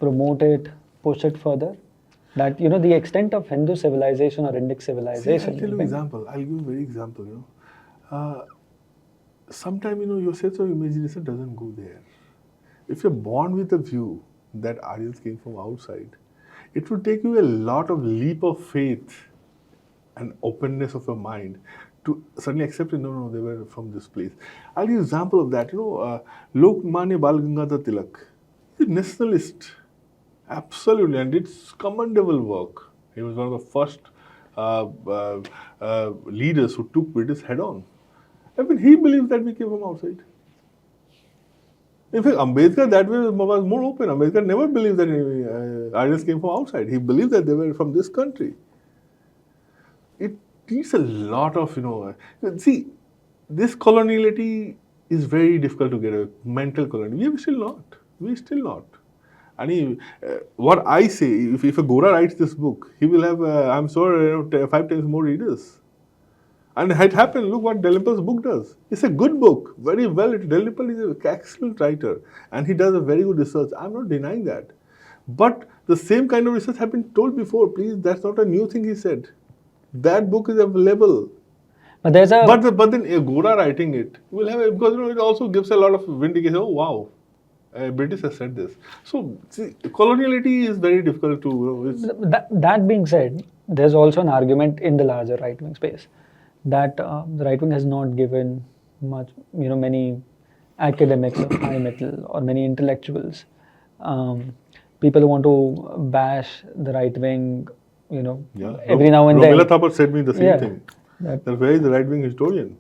promote it, push it further? That, the extent of Hindu civilization or Indic civilization. I'll tell you an example. I'll give you a very example. Sometimes your sense of imagination doesn't go there. If you're born with a view that Aryans came from outside, it would take you a lot of leap of faith and openness of your mind to suddenly accept it. No, they were from this place. I'll give you an example of that. Lokmanya Bal Gangadhar Tilak, he's a nationalist, absolutely, and it's commendable work. He was one of the first leaders who took British head on. I mean, he believed that we came from outside. In fact, Ambedkar that way was more open. Ambedkar never believed that Aryans came from outside. He believed that they were from this country. It needs a lot of, see, this coloniality is very difficult to get away. Mental coloniality. We are still not. And what I say, if a Gora writes this book, he will have, I'm sure, 5 times more readers. And it happened. Look what Dellimple's book does. It's a good book, very well. Dellimple is an excellent writer, and he does a very good research. I'm not denying that. But the same kind of research have been told before. Please, that's not a new thing he said. That book is available. But there's a. But then Agora writing it will have because it also gives a lot of vindication. Oh wow, British has said this. So see, coloniality is very difficult to. That being said, there's also an argument in the larger right-wing space that the right wing has not given much, many academics of high metal or many intellectuals, people who want to bash the right wing, every now and then. Romila Thapar said me the same thing. That where is the right wing historian?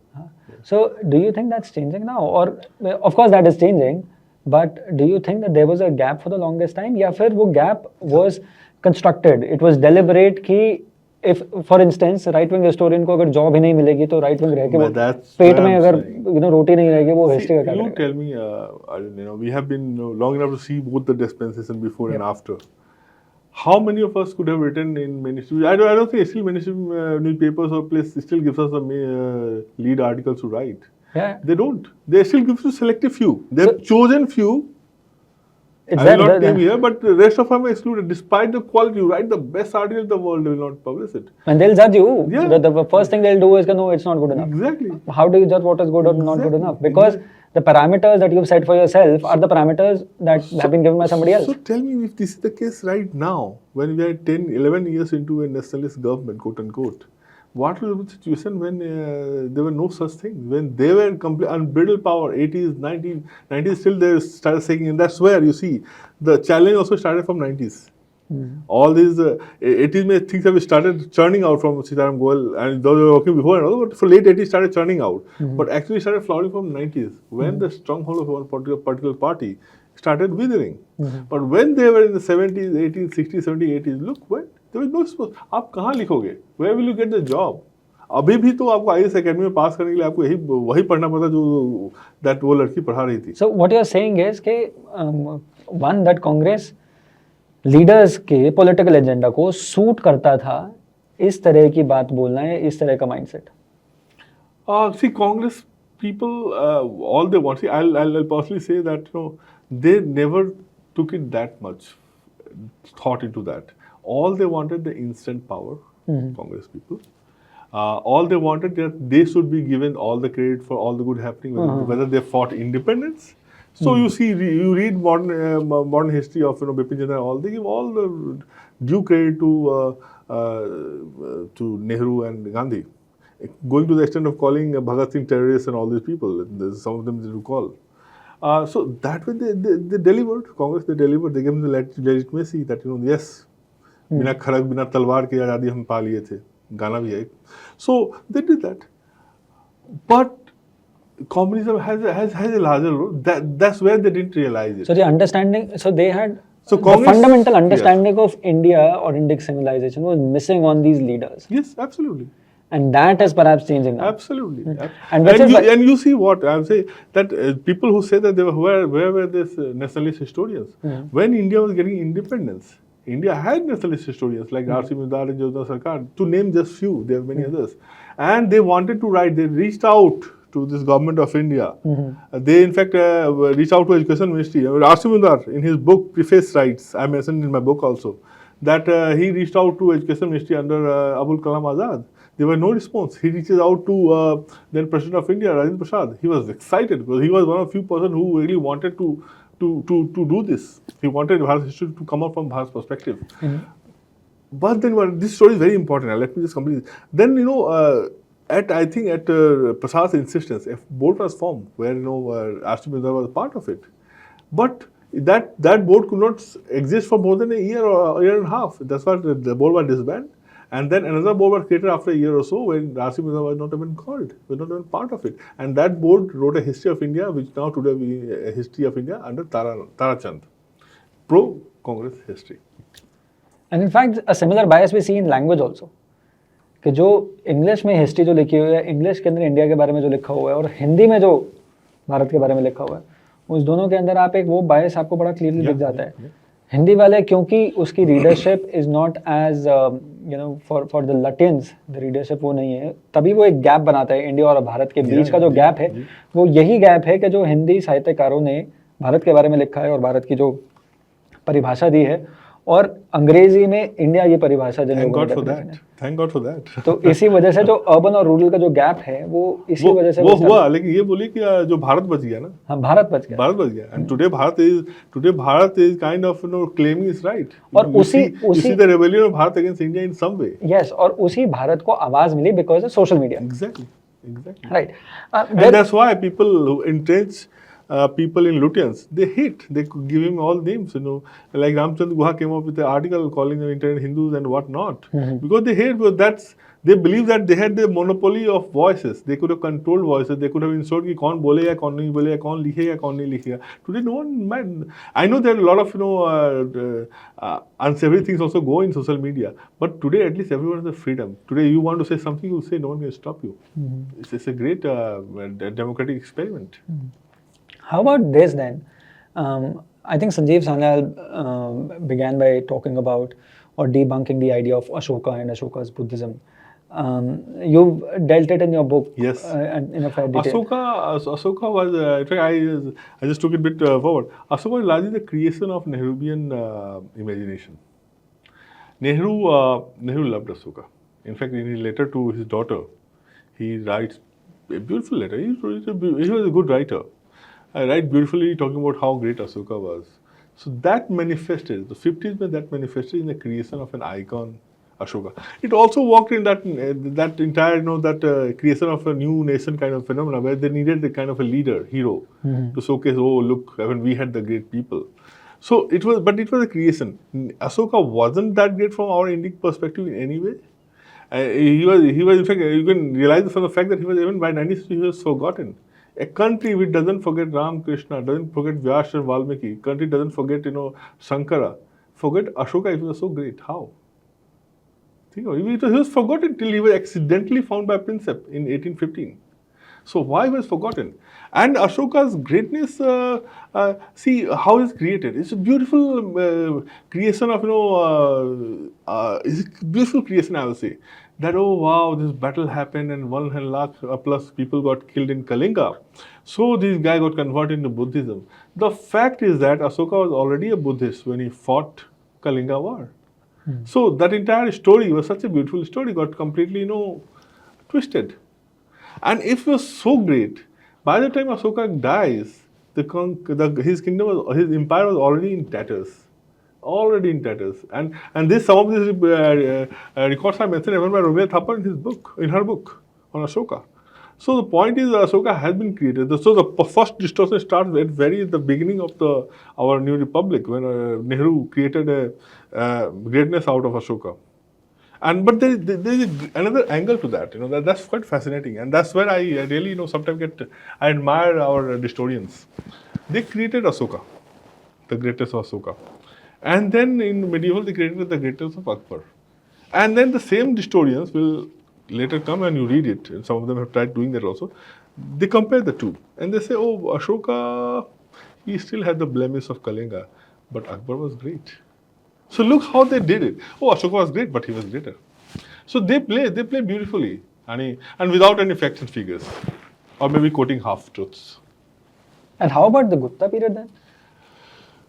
So, do you think that's changing now? Or, of course, that is changing. But do you think that there was a gap for the longest time? या फिर वो gap was constructed? It was deliberate कि if, for instance, right wing historian को अगर job ही नहीं मिलेगी तो right wing रह के वो पेट में अगर रोटी नहीं रहेगी वो history का क्या करेगा? You tell me, we have been long enough to see both the dispensation before and after. How many of us could have written in mainstream? I don't think still mainstream newspapers or place still gives us the lead articles to write. Yeah. They don't. They still give to selective few. They've chosen few. It's I will not name here, but the rest of them are excluded. Despite the quality, you write the best article in the world, they will not publish it. And they'll judge you. Yeah. The first thing they'll do is, no, it's not good enough. Exactly. How do you judge what is good or not good enough? Because the parameters that you've set for yourself are the parameters that have been given by somebody else. So tell me if this is the case right now, when we are 10, 11 years into a nationalist government, quote unquote. What was the situation when there were no such things? When they were complete unbridled power, 80s, 90s, still they started saying, and that's where you see the challenge also started from 90s. All these 80s things have started churning out from Sitaram Goel, and those were working before and all, but for late 80s started churning out. But actually started flowering from 90s, when the stronghold of one particular party started withering. But when they were in the 70s, 80s, 60s, 70s, 80s, look when there was no suppose. आप कहाँ लिखोगे? Where will you get the job? अभी भी तो आपको IAS Academy में पास करने के लिए आपको वही पढ़ना पड़ता जो that वो लड़की पढ़ा रही थी. So what you are saying is कि one that Congress leaders के political agenda को suit करता था इस तरह की बात बोलना है इस तरह का mindset. See, Congress people all they want. See, I'll personally say that they never took it that much thought into that. All they wanted the instant power, Congress people. All they wanted that they should be given all the credit for all the good happening, whether they fought independence, So you see, you read modern history of Bipin Chandra, all they give all the due credit to Nehru and Gandhi, going to the extent of calling Bhagat Singh terrorists and all these people. Some of them they do call. So that way they delivered. Congress they delivered. They gave them the legitimacy that yes, बिना खड़ग बिना तलवार की आज़ादी हम पा लिए थे. गाना भी है एक. So they did that. But communism has a larger role. That's where they didn't realize it. So the understanding, so they had So the Congress- fundamental understanding of India or Indic civilization was missing on these leaders, Yes, absolutely. and that is perhaps changing now. Absolutely. And And, which is you, why- and you see what I'm saying, that people who say that they were, where were these nationalist historians? When India was getting independence, India had nationalist historians like R.C. Midar and Jodha Sarkar, to name just few, there are many others. And they wanted to write, they reached out to this government of India. They in fact reached out to Education Ministry. R.C. Midar in his book Preface writes, I mentioned in my book also, that he reached out to Education Ministry under Abul Kalam Azad. There was no response. He reaches out to then President of India, Rajendra Prasad. He was excited because he was one of few persons who really wanted to do this. He wanted Bharat history to come out from Bharat's perspective. But then this story is very important. Let me just complete this. Then I think at Prasad's insistence, a board was formed where R.C. Midar was part of it. But that board could not exist for more than a year or a year and a half. That's why the board was disbanded. And then another board was created after a year or so when R.C. Midar was not even called, was not even part of it. And that board wrote a history of India, which now today we a history of India under Tarachand, pro-Congress history. And in fact, a similar bias we see in language also. कि जो English में history जो लिखी हुई है, English के अंदर India के बारे में जो लिखा हुआ है और हिंदी में जो भारत के बारे में लिखा हुआ है, उस दोनों के अंदर आप एक वो बायस आपको बड़ा क्लियरली दिख जाता है. हिंदी वाले क्योंकि उसकी readership is not as for the Lutyens, the readership वो नहीं है, तभी वो एक गैप बनाता है इंडिया और भारत के बीच का जो गैप है, वो यही गैप है कि जो हिंदी साहित्यकारों ने भारत के बारे में लिखा है और भारत की जो परिभाषा दी है, और अंग्रेजी में इंडिया ये परिभाषा जिन Thank लोगों God ने for definition that. है. Thank God for that. तो इसी वजह से जो अर्बन और रूरल का जो गैप है वो इसी वजह से वो हुआ, लेकिन ये बोली कि जो भारत बच गया ना, हाँ, भारत बच गया. भारत बच गया. And today Bharat is kind of claiming its right. और You see the rebellion of Bharat against India in some way. Yes, और उसी भारत को आवाज मिली because of social media. Exactly. Right. And that's why people who entrench people in Lutyens, they hate. They could give him all names, like Ramchandra Guha came up with an article calling them internet Hindus and what not, because they hate. Because they believe that they had the monopoly of voices. They could have controlled voices. They could have ensured कि कौन बोलेगा, कौन नहीं बोलेगा, कौन लिखेगा, कौन नहीं लिखेगा. Today, no one mind. I know there are a lot of unsavory things also go in social media, but today at least everyone has the freedom. Today, you want to say something, you say, no one can stop you. It's a great democratic experiment. How about this then? I think Sanjeev Sanyal began by talking about or debunking the idea of Ashoka and Ashoka's Buddhism. You've dealt it in your book. Yes. And in a fair detail. Ashoka was, in fact, I just took it a bit forward. Ashoka was largely the creation of Nehruvian imagination. Nehru loved Ashoka. In fact, in his letter to his daughter, he writes a beautiful letter. He was a good writer. I write beautifully talking about how great Ashoka was. So that manifested, the 50s, that manifested in the creation of an icon, Ashoka. It also worked in that entire, creation of a new nation kind of phenomena where they needed the kind of a leader, hero, to showcase, oh, look, I mean, we had the great people. So it was a creation. Ashoka wasn't that great from our Indian perspective in any way. He was, in fact, you can realize from the fact that he was, even by 1960, he was forgotten. A country which doesn't forget Ram Krishna, doesn't forget Vyasa and Valmiki, country doesn't forget, Shankara, forget Ashoka, if he was so great. How? He was forgotten till he was accidentally found by Prinsep in 1815. So why was forgotten? And Ashoka's greatness, see how it's created. It's a beautiful creation of, it's a beautiful creation, I will say. That, oh wow, this battle happened and 1 lakh plus people got killed in Kalinga. So this guy got converted into Buddhism. The fact is that Ashoka was already a Buddhist when he fought Kalinga war. So that entire story was such a beautiful story, got completely, twisted. And if it was so great, by the time Ashoka dies, his kingdom his empire was already in tatters. Already in tatters. And this, some of these records are mentioned even by Romila Thapar in her book on Ashoka. So the point is, Ashoka has been created. So the first distortion starts at the beginning of our new republic, when Nehru created a greatness out of Ashoka. But there is another angle to that. That's quite fascinating, and that's where I really sometimes I admire our historians. They created Ashoka, the greatness of Ashoka, and then in medieval they created the greatness of Akbar, and then the same historians will later come and you read it, and some of them have tried doing that also. They compare the two and they say, oh, Ashoka, he still had the blemish of Kalinga, but Akbar was great. So look how they did it. Oh, Ashoka was great, but he was greater. So they play beautifully, and without any facts and figures, or maybe quoting half truths. And how about the Gupta period then?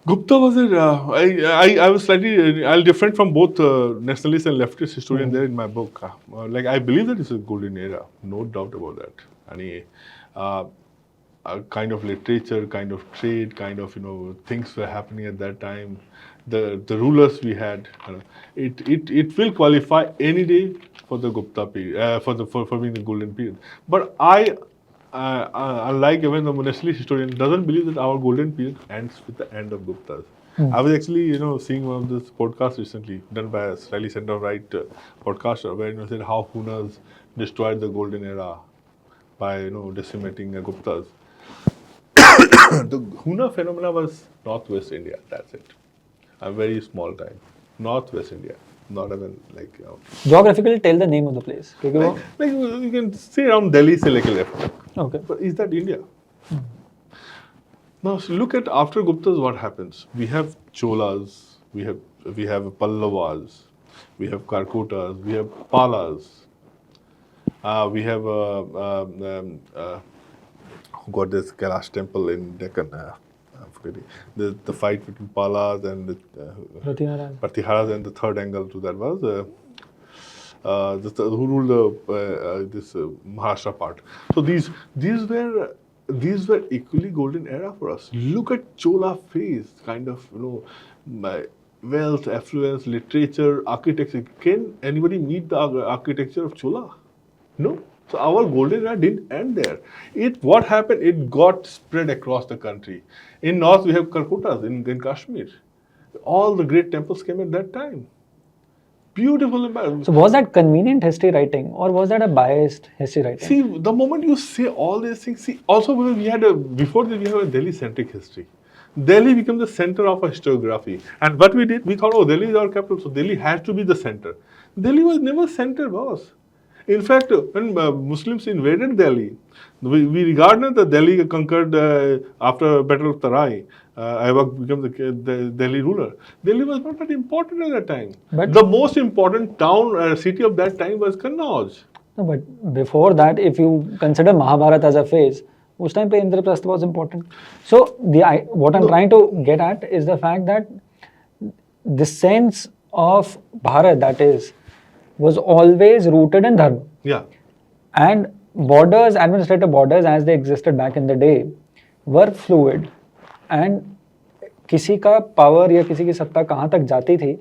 Gupta was I was slightly I'll different from both nationalist and leftist historian there in my book. Like I believe that it's a golden era, no doubt about that. A kind of literature, kind of trade, kind of things were happening at that time. The rulers we had, it will qualify any day for the Gupta period, for being the golden period. But unlike even the nationalist historian, doesn't believe that our golden period ends with the end of Guptas. I was actually, seeing one of this podcasts recently done by a slightly center-right podcaster, where said how Hunas destroyed the golden era by decimating Guptas. The Huna phenomena was northwest India. That's it. A very small time. Northwest India. Not even like Geographically, tell the name of the place. Like you can say around Delhi, say like left. Okay. But is that India? Now so look at after Guptas what happens. We have Cholas, we have Pallavas, we have Karkotas, we have Palas, we have got this Kailash temple in Deccan. I'm forgetting the fight between Palas and the Pratiharas, and the third angle to that was who ruled this Maharashtra part. So these were equally golden era for us. Look at Chola phase, kind of wealth, affluence, literature, architecture. Can anybody meet the architecture of Chola? No. So our golden era didn't end there. What happened? It got spread across the country. In north we have Karkotas in Kashmir. All the great temples came at that time. Beautiful environment. So was that convenient history writing, or was that a biased history writing? See, the moment you say all these things, also before that we have a Delhi-centric history. Delhi became the center of a historiography. And what we did, we thought, oh, Delhi is our capital, so Delhi has to be the center. Delhi was never center, boss. In fact, when Muslims invaded Delhi, we regarded the Delhi conquered after Battle of Tarai. Aibak became the Delhi ruler. Delhi was not that important at that time. But the most important town, city of that time was Kannauj. No, but before that, if you consider Mahabharata as a phase, उस time पे Indraprastha was important. So what I'm trying to get at is the fact that the sense of Bharat, that is, was always rooted in dharma. Yeah. And borders, administrative borders as they existed back in the day, were fluid. And किसी का power या किसी की सत्ता कहाँ तक जाती थी,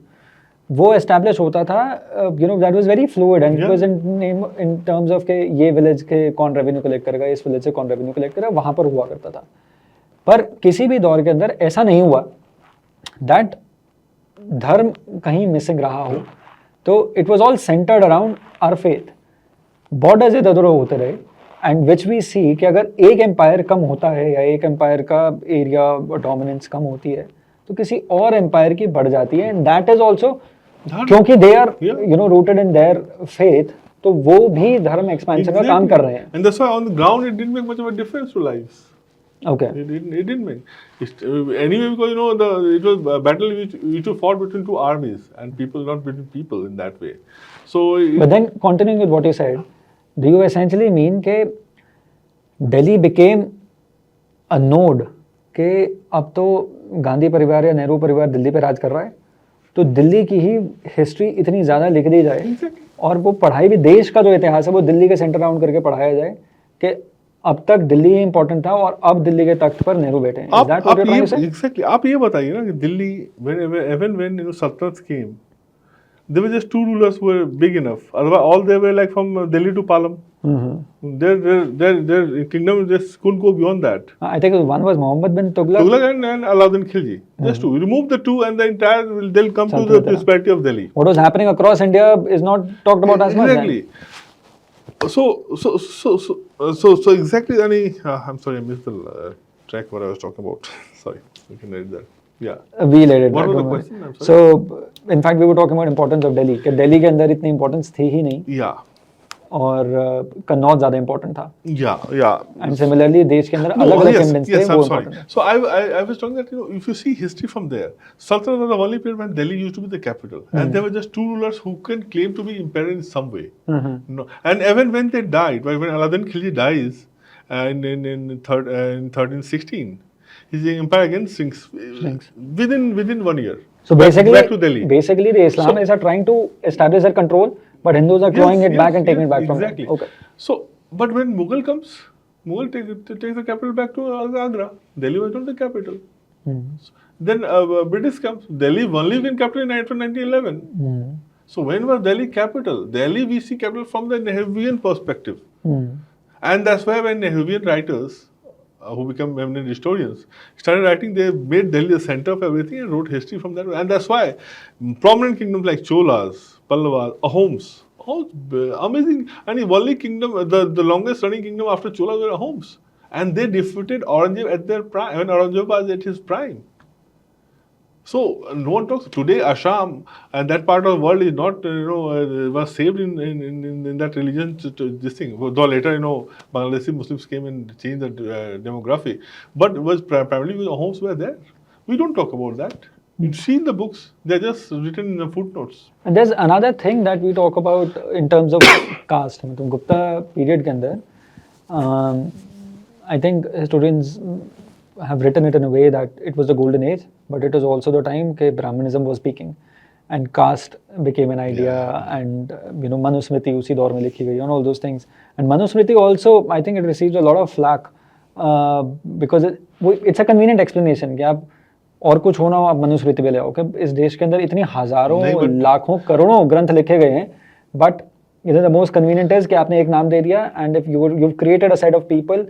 वो establish होता था, that was very fluid, and it was in terms of के ये village के कौन revenue collect करेगा, इस village से कौन revenue collect करेगा, वहाँ पर हुआ करता था. पर किसी भी दौर के अंदर ऐसा नहीं हुआ that धर्म कहीं missing रहा हो. तो it was all centered around our faith. Borders इधर उधर होते रहे, and which we see कि अगर एक empire कम होता है या एक empire का area dominance कम होती है, तो किसी और empire की बढ़ जाती है, and that is also क्योंकि they are rooted in their faith, तो वो भी धर्म expansion का काम कर रहे हैं. And that's why on the ground it didn't make much of a difference to lives. Okay. It didn't make. Anyway, because it was a battle which fought between two armies and people, not between people in that way. So. But then continuing with what you said, do you essentially mean that Delhi became a node कि अब तो गांधी परिवार या नेहरू परिवार दिल्ली पे राज कर रहा है, तो दिल्ली की ही हिस्ट्री इतनी ज़्यादा लिख दी जाए और वो पढ़ाई भी देश का जो इतिहास है वो दिल्ली के सेंटर राउंड करके पढ़ाया जाए कि अब तक दिल्ली इम्पोर्टेंट था और अब दिल्ली के तख्त पर नेहरू बैठे हैं. Is that what you're trying to say? Exactly. आप ये बताइए ना कि Delhi even when sultanates came, there were just two rulers who were big enough. Otherwise, all they were like from Delhi to Palam. Their kingdom just couldn't go beyond that. I think one was Muhammad bin Tughlaq. Tughlaq and Alauddin Khilji. Just two. Remove the two, and the entire they'll come to the prosperity of Delhi. What was happening across India is not talked about as much. Exactly. So exactly. I'm sorry, I missed the track what I was talking about. Sorry, you can edit that. Yeah. We let it. What was the question? I'm sorry. So, in fact, we were talking about importance of Delhi. कि दिल्ली के अंदर इतनी importance थी ही नहीं. Yeah. और कन्नौज ज़्यादा important था. Yeah. And similarly, देश के अंदर अलग-अलग kingdoms थे, वो important थे. So I was talking that if you see history from there, Sultanate was the only period when Delhi used to be the capital, and there were just two rulers who can claim to be emperor in some way. No, and even when they died, when Alauddin Khilji dies, in 1316, his empire again sinks within 1 year. So basically, back to Delhi. Basically, the Islamists are trying to establish their control, but Hindus are clawing it back and taking it back from them. Okay. So, but when Mughal comes, Mughal takes the capital back to Agra. Delhi was not the capital. Then British comes. Delhi only became capital in 1911. So when was Delhi capital? Delhi we see capital from the Nehruvian perspective. And that's why when Nehruvian writers, who become eminent historians, started writing, they made Delhi the center of everything and wrote history from that. And that's why prominent kingdoms like Cholas, Pallavas, Ahoms, all amazing. And the only kingdom, the longest running kingdom after Cholas were Ahoms. And they defeated Aurangzeb at their prime, when Aurangzeb was at his prime. So no one talks today. Assam and that part of the world is not, was saved in that religion. This thing, though later Bangladeshi Muslims came and changed the demography, but it was primarily because homes were there. We don't talk about that. You see in the books, they're just written in the footnotes. And there's another thing that we talk about in terms of caste. Gupta period के अंदर, I think historians have written it in a way that it was the golden age, but it was also the time that Brahmanism was peaking and caste became an idea, and Manusmriti usi daur mein likhi gayi and all those things. And Manusmriti also, I think it receives a lot of flack because it's a convenient explanation कि आप और कुछ होना हो आप मनुस्मृति पे ले आओ कि इस देश के अंदर इतनी हजारों लाखों करोड़ों ग्रंथ लिखे गए हैं, but the most convenient is कि आपने एक नाम दे दिया and if you've created a set of people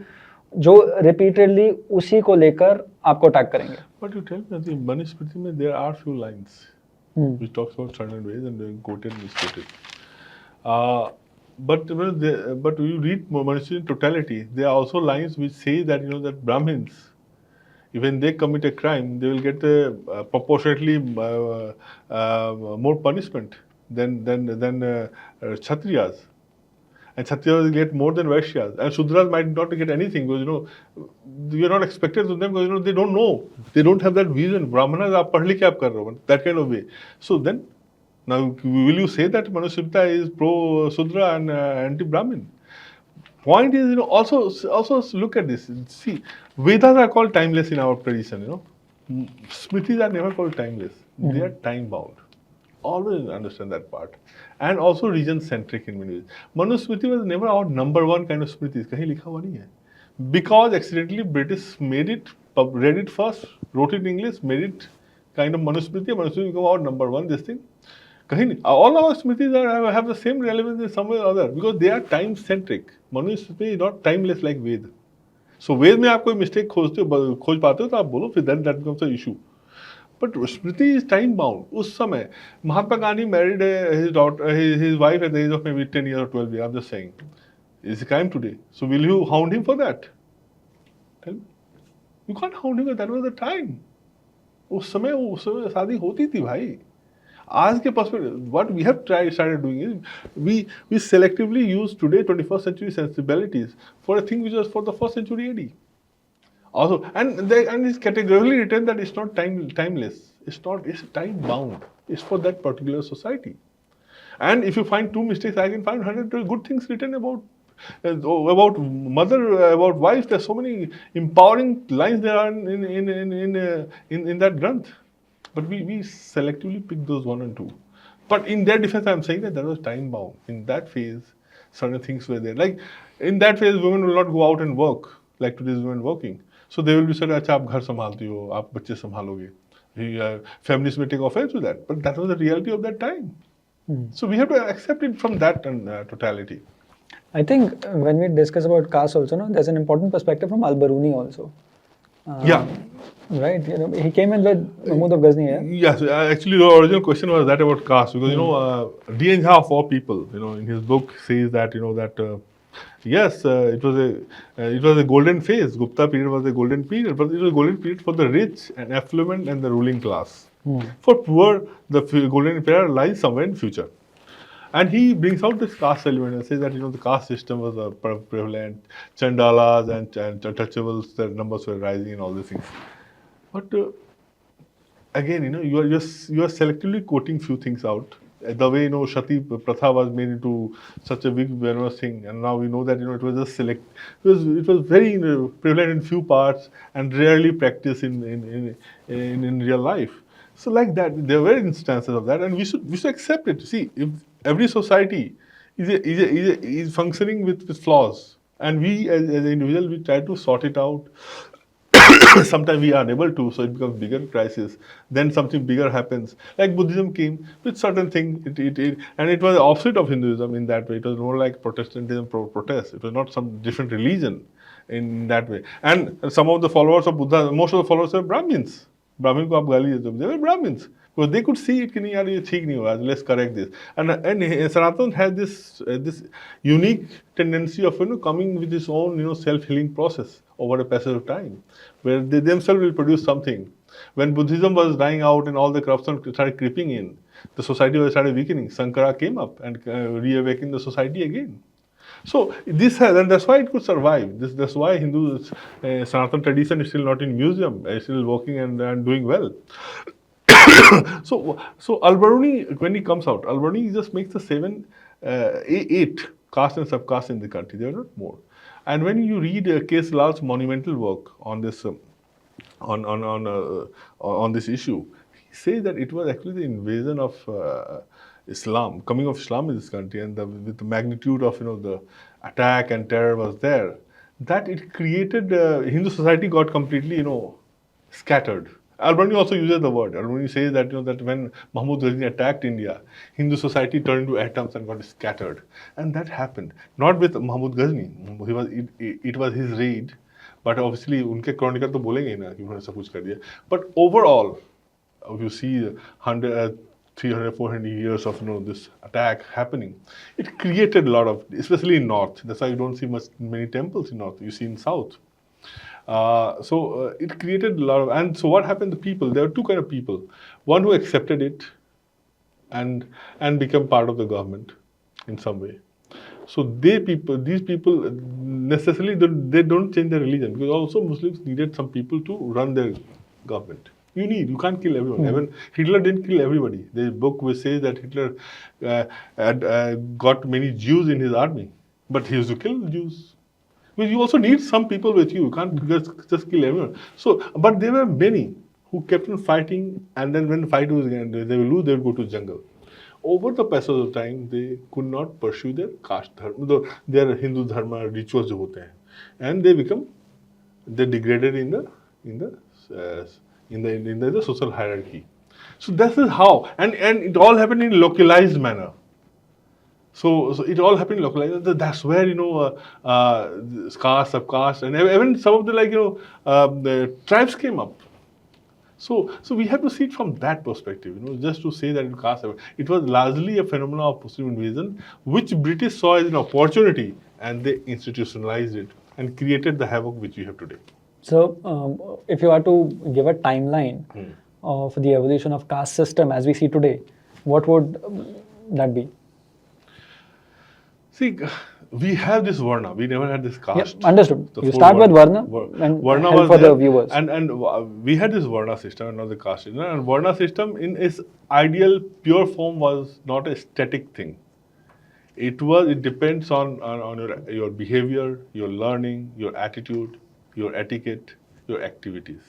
जो repeatedly उसी को लेकर आपको अटैक करेंगे. But you tell me that in Manusmriti में there are few lines which talks about certain ways and they quoted and misquoted. But you read Manusmriti in totality, there are also lines which say that that Brahmins, when they commit a crime, they will get proportionately more punishment than Kshatriyas. And Kshatriyas will get more than Vaishyas. And Shudras might not get anything because, we are not expected to them because, they don't know. They don't have that vision. Brahmanas, aap padh likhe aap kar rahe ho, that kind of way. So then, now will you say that Manusmriti is pro-Shudra and anti-Brahmin? Point is, also look at this. See, Vedas are called timeless in our tradition, Smritis are never called timeless. They are time-bound. Always understand that part. And also region-centric in many ways. Manusmriti was never our number one kind of Smritis. Kahin likha hua nahi hai. Because accidentally British made it, read it first, wrote it in English, made it kind of Manusmriti. Manusmriti became our number one, this thing. All our Smritis have the same relevance in some way or other because they are time-centric. Manusmriti is not timeless like Ved. So Ved में आप कोई mistake खोज पाते हो तो आप बोलो, फिर then that becomes an issue. But Smriti is time bound. उस समय Mahatma Gandhi married his wife at the age of maybe 10 years or 12 years. I'm just saying, it's a crime today. So will you hound him for that? Tell me. You can't hound him because that was the time. उस समय शादी होती थी भाई. आज के perspective, what we have started doing is we selectively use today 21st century sensibilities for a thing which was for the 1st century AD. Also, and it's categorically written that it's not timeless. It's time bound. It's for that particular society. And if you find two mistakes, I can find 100 good things written about mother, about wife. There's so many empowering lines there are in that granth. But we selectively pick those 1 and 2. But in their defense, I'm saying that was time bound. In that phase, certain things were there. Like in that phase, women will not go out and work like today's women working. So they will be said, "अच्छा आप घर संभालती हो, आप बच्चे संभालोगे." Feminists may take offense to that, but that was the reality of that time. So we have to accept it from that totality. I think when we discuss about caste also, no, there's an important perspective from Al-Biruni also. Yeah. Right, he came in with Mahmud of Ghazni. Yes, actually the original question was that about caste, because D.N. Jha of all people, in his book says that that yes, it was a golden phase. Gupta period was a golden period, but it was a golden period for the rich and affluent and the ruling class. For poor, the golden period lies somewhere in future. And he brings out this caste element and says that the caste system was prevalent, chandalas and untouchables, the numbers were rising and all these things. But again, you are selectively quoting few things out. The way Shati Pratha was made into such a big venomous thing, and now we know that it was just select. It was very prevalent in few parts and rarely practiced in real life. So like that, there were instances of that, and we should accept it. See, if every society is functioning with flaws, and we as individuals we try to sort it out. Sometimes we are unable to, so it becomes bigger crisis. Then something bigger happens. Like Buddhism came with certain thing, and it was the opposite of Hinduism in that way. It was more like Protestantism protest. It was not some different religion in that way. And some of the followers of Buddha, most of the followers were Brahmins. Brahmin को आप गाली देते हो, they were Brahmins. Because they could see it कि नहीं यार ये ठीक नहीं हो रहा, let's correct this. And Sanatan has this unique tendency of coming with its own self-healing process over a passage of time, where they themselves will produce something. When Buddhism was dying out and all the corruption started creeping in, the society started weakening. Sankara came up and reawakened the society again. So this has, and that's why it could survive. That's why Hindu Sanatan tradition is still not in museum, it's still working and doing well. So Al-Biruni, when he comes out, Al-Biruni just makes the 8 caste and subcaste in the country. There are not more. And when you read K.S. Lal's monumental work on this on this issue, he says that it was actually the invasion of Islam, coming of Islam in this country, and with the magnitude of the attack and terror was there, that it created Hindu society got completely scattered. Al-Biruni also uses the word. Al-Biruni says that that when Mahmud Ghazni attacked India, Hindu society turned into atoms and got scattered, and that happened not with Mahmud Ghazni. It was his raid, but obviously उनके chronicle तो बोलेंगे ही ना कि उन्होंने सब कुछ कर दिया. But overall, if you see 100, 300, 400 years of this attack happening, it created a lot of, especially in north. That's why you don't see many temples in north. You see in south. So it created a lot of, and so what happened? The people, there are two kind of people. One who accepted it and become part of the government in some way. So these people necessarily they don't change their religion, because also Muslims needed some people to run their government. You can't kill everyone. Even Hitler didn't kill everybody. The book which says that Hitler had got many Jews in his army, but he used to kill Jews. Because you also need some people with you. You can't just kill everyone. So, but there were many who kept on fighting, and then when the fight was again, they will lose, they will go to jungle. Over the passage of time, they could not pursue their caste dharma, their Hindu dharma rituals जो होते हैं, and they degraded in the social hierarchy. So this is how, and it all happened in localized manner. So it all happened localized. That's where caste, subcaste, and even some of the the tribes came up. So we have to see it from that perspective. Just to say that it was largely a phenomenon of Muslim invasion, which British saw as an opportunity, and they institutionalized it and created the havoc which we have today. So, if you are to give a timeline of the evolution of caste system as we see today, what would that be? See, we have this Varna. We never had this caste. Yeah, understood. You start with Varna and Varna help was for the viewers. And we had this Varna system and not the caste system. And Varna system in its ideal pure form was not a static thing. It depends on your behavior, your learning, your attitude, your etiquette, your activities.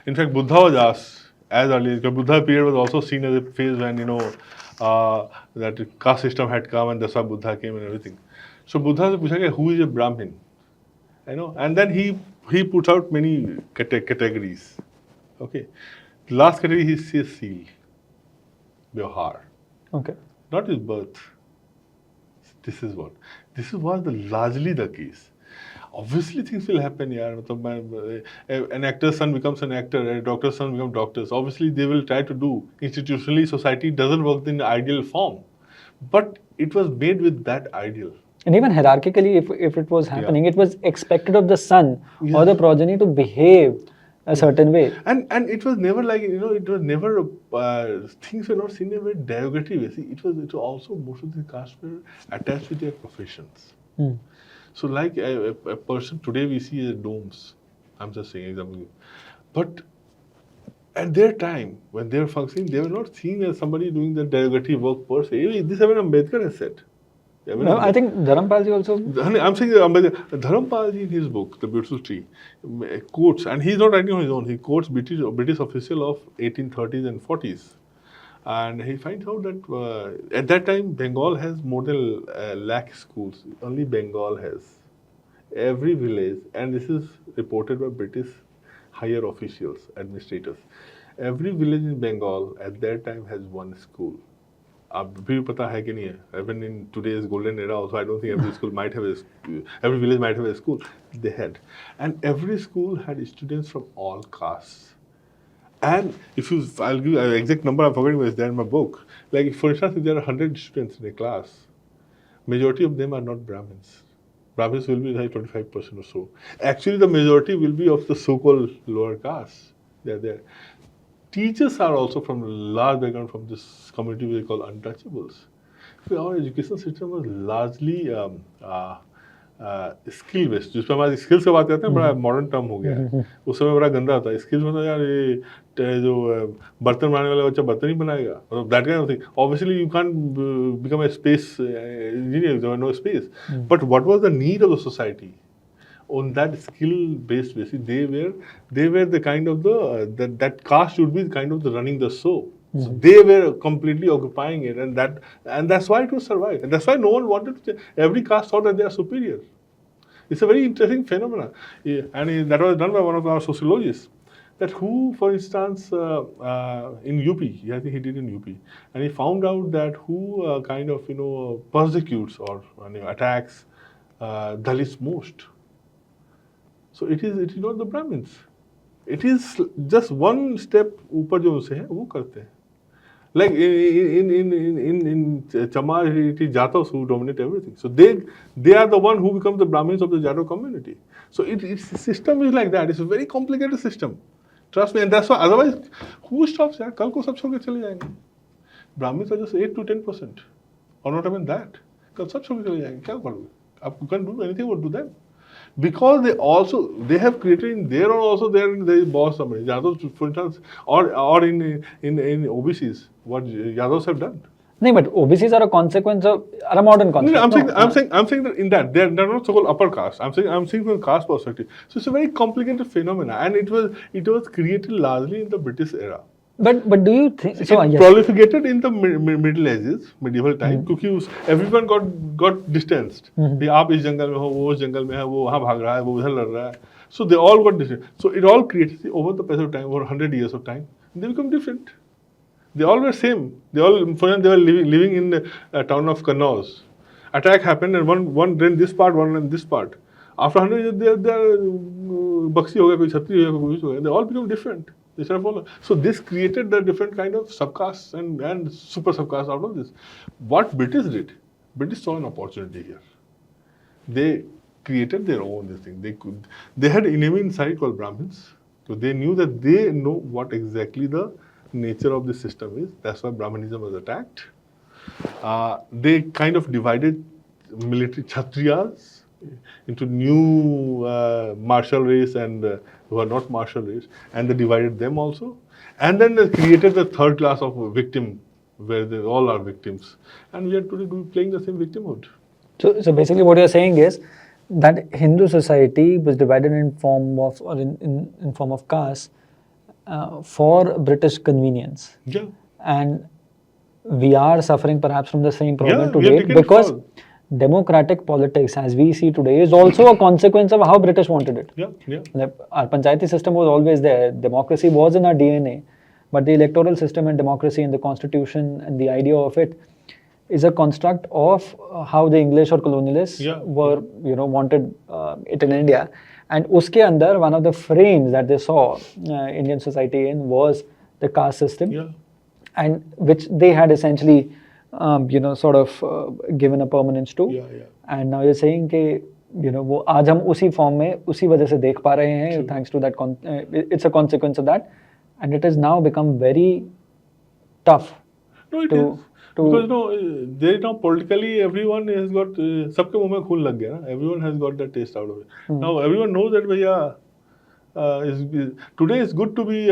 In fact, Buddha was asked as early, because Buddha period was also seen as a phase when that caste system had come, and that's why Buddha came and everything. So Buddha se pucha who is a Brahmin, and then he puts out many categories. Okay, last category he says seal, Vyahar, Okay. not his birth. This is what. This was largely the case. Obviously, things will happen. An actor's son becomes an actor, a doctor's son becomes doctors. Obviously, they will try to do. Institutionally, society doesn't work in the ideal form. But it was made with that ideal. And even hierarchically, if it was happening, it was expected of the son or Yes. the progeny to behave a certain way. And it was never like, it was never, things were not seen in a very derogatory way. See, it was also, most of the castes were attached with their professions. So like a person today we see as domes. I'm just saying example. But at their time, when they were functioning, they were not seen as somebody doing the derogatory work per se. This even Ambedkar has said. No, I think Dharampalji also. I'm saying Dharampalji in his book, The Beautiful Tree, quotes, and he's not writing on his own, he quotes British official of 1830s and 40s. And he finds out that at that time, Bengal has more than lakh schools. Only Bengal has. Every village, and this is reported by British higher officials, administrators. Every village in Bengal at that time has one school. Even in today's golden era also, I don't think every school might have every village might have a school. They had. And every school had students from all castes. And I'll give you an exact number, I'm forgetting, was there in my book. Like, for instance, if there are 100 students in a class, majority of them are not Brahmins. Brahmins will be like 25% or so. Actually, the majority will be of the so-called lower caste. They're there. Teachers are also from a large background from this community we call untouchables. So our education system was largely skill based, जिसमें हमारे skills का बात करते हैं, बड़ा modern term हो गया है. उस समय बड़ा गंदा था स्किल्स. मतलब यार ये जो बर्तन बनाने वाला बच्चा बर्तन ही बनाएगा, मतलब that kind of thing. Obviously you can't become a space engineer, there was no space. But what was the need of the society? On that skill-based basis, they were the kind of that caste should be kind of the running the show. So they were completely occupying it, and that's why it was survived, and that's why no one wanted to. Every caste thought that they are superior. It's a very interesting phenomenon, and that was done by one of our sociologists. That who, for instance, in UP, I think he did in UP, and he found out that who kind of persecutes or attacks Dalits most. So it is not the Brahmins. It is just one step ऊपर जो उनसे है वो करते हैं. Like in Chamar, it is Jatos who dominate everything. So they are the one who become the Brahmins of the Jato community. So its system is like that. It's a very complicated system. Trust me, and that's why. Otherwise, who stops? यार कल को सब छोड़ के चले जाएंगे. Brahmins are just 8 to 10%, or not even that. कल सब छोड़ के चले जाएंगे. क्या करोगे? आप you can't do anything about to them. Because they have created in their own also their boss somebody. Yadavs, for instance, or in OBCs, what Yadavs have done. No, but OBCs are a consequence of a modern concept. I'm saying that in that they're not so-called upper caste. I'm saying from caste perspective. So it's a very complicated phenomena, and it was created largely in the British era. But do you think it proliferated in the Middle Ages, medieval time, because everyone got distanced. भी आप इस जंगल में हो, वो उस जंगल में है, वो वहाँ भाग रहा है, वो उधर लड़ रहा है. So they all got distanced. So it all created over the passage of time, over 100 years of time, they become different. They all were same. For example, they were living in the town of Kannauj. Attack happened, and one ran this part, one ran this part. After 100 years, they are Bakshi हो गया, कोई Chhatri हो गया, कोई कुछ हो गया. They all become different. So this created the different kind of subcastes and super subcastes out of this. What British did, British saw an opportunity here. They created their own this thing. They had an enemy inside called Brahmins. So they knew that they know what exactly the nature of the system is. That's why Brahmanism was attacked. They kind of divided military Kshatriyas into new martial race and who are not martial race, and they divided them also. And then they created the third class of victim, where they all are victims. And we are today playing the same victimhood. So basically what you're saying is that Hindu society was divided in form of caste for British convenience. Yeah. And we are suffering perhaps from the same problem today democratic politics as we see today is also a consequence of how British wanted it. Like, our panchayati system was always there. Democracy was in our DNA, but the electoral system and democracy and the constitution and the idea of it is a construct of how the English or colonialists were, wanted it in India. And uske andar, one of the frames that they saw Indian society in was the caste system, and which they had essentially, sort of given a permanence to. And now you're saying कि, वो आज हम उसी form में उसी वजह से देख पा रहे हैं, thanks to that, it's a consequence of that, and it has now become very tough to. Because there now politically everyone has got सबके मुंह में खून लग गया ना. Everyone has got that taste out of it. Now everyone knows that भैया today it's good to be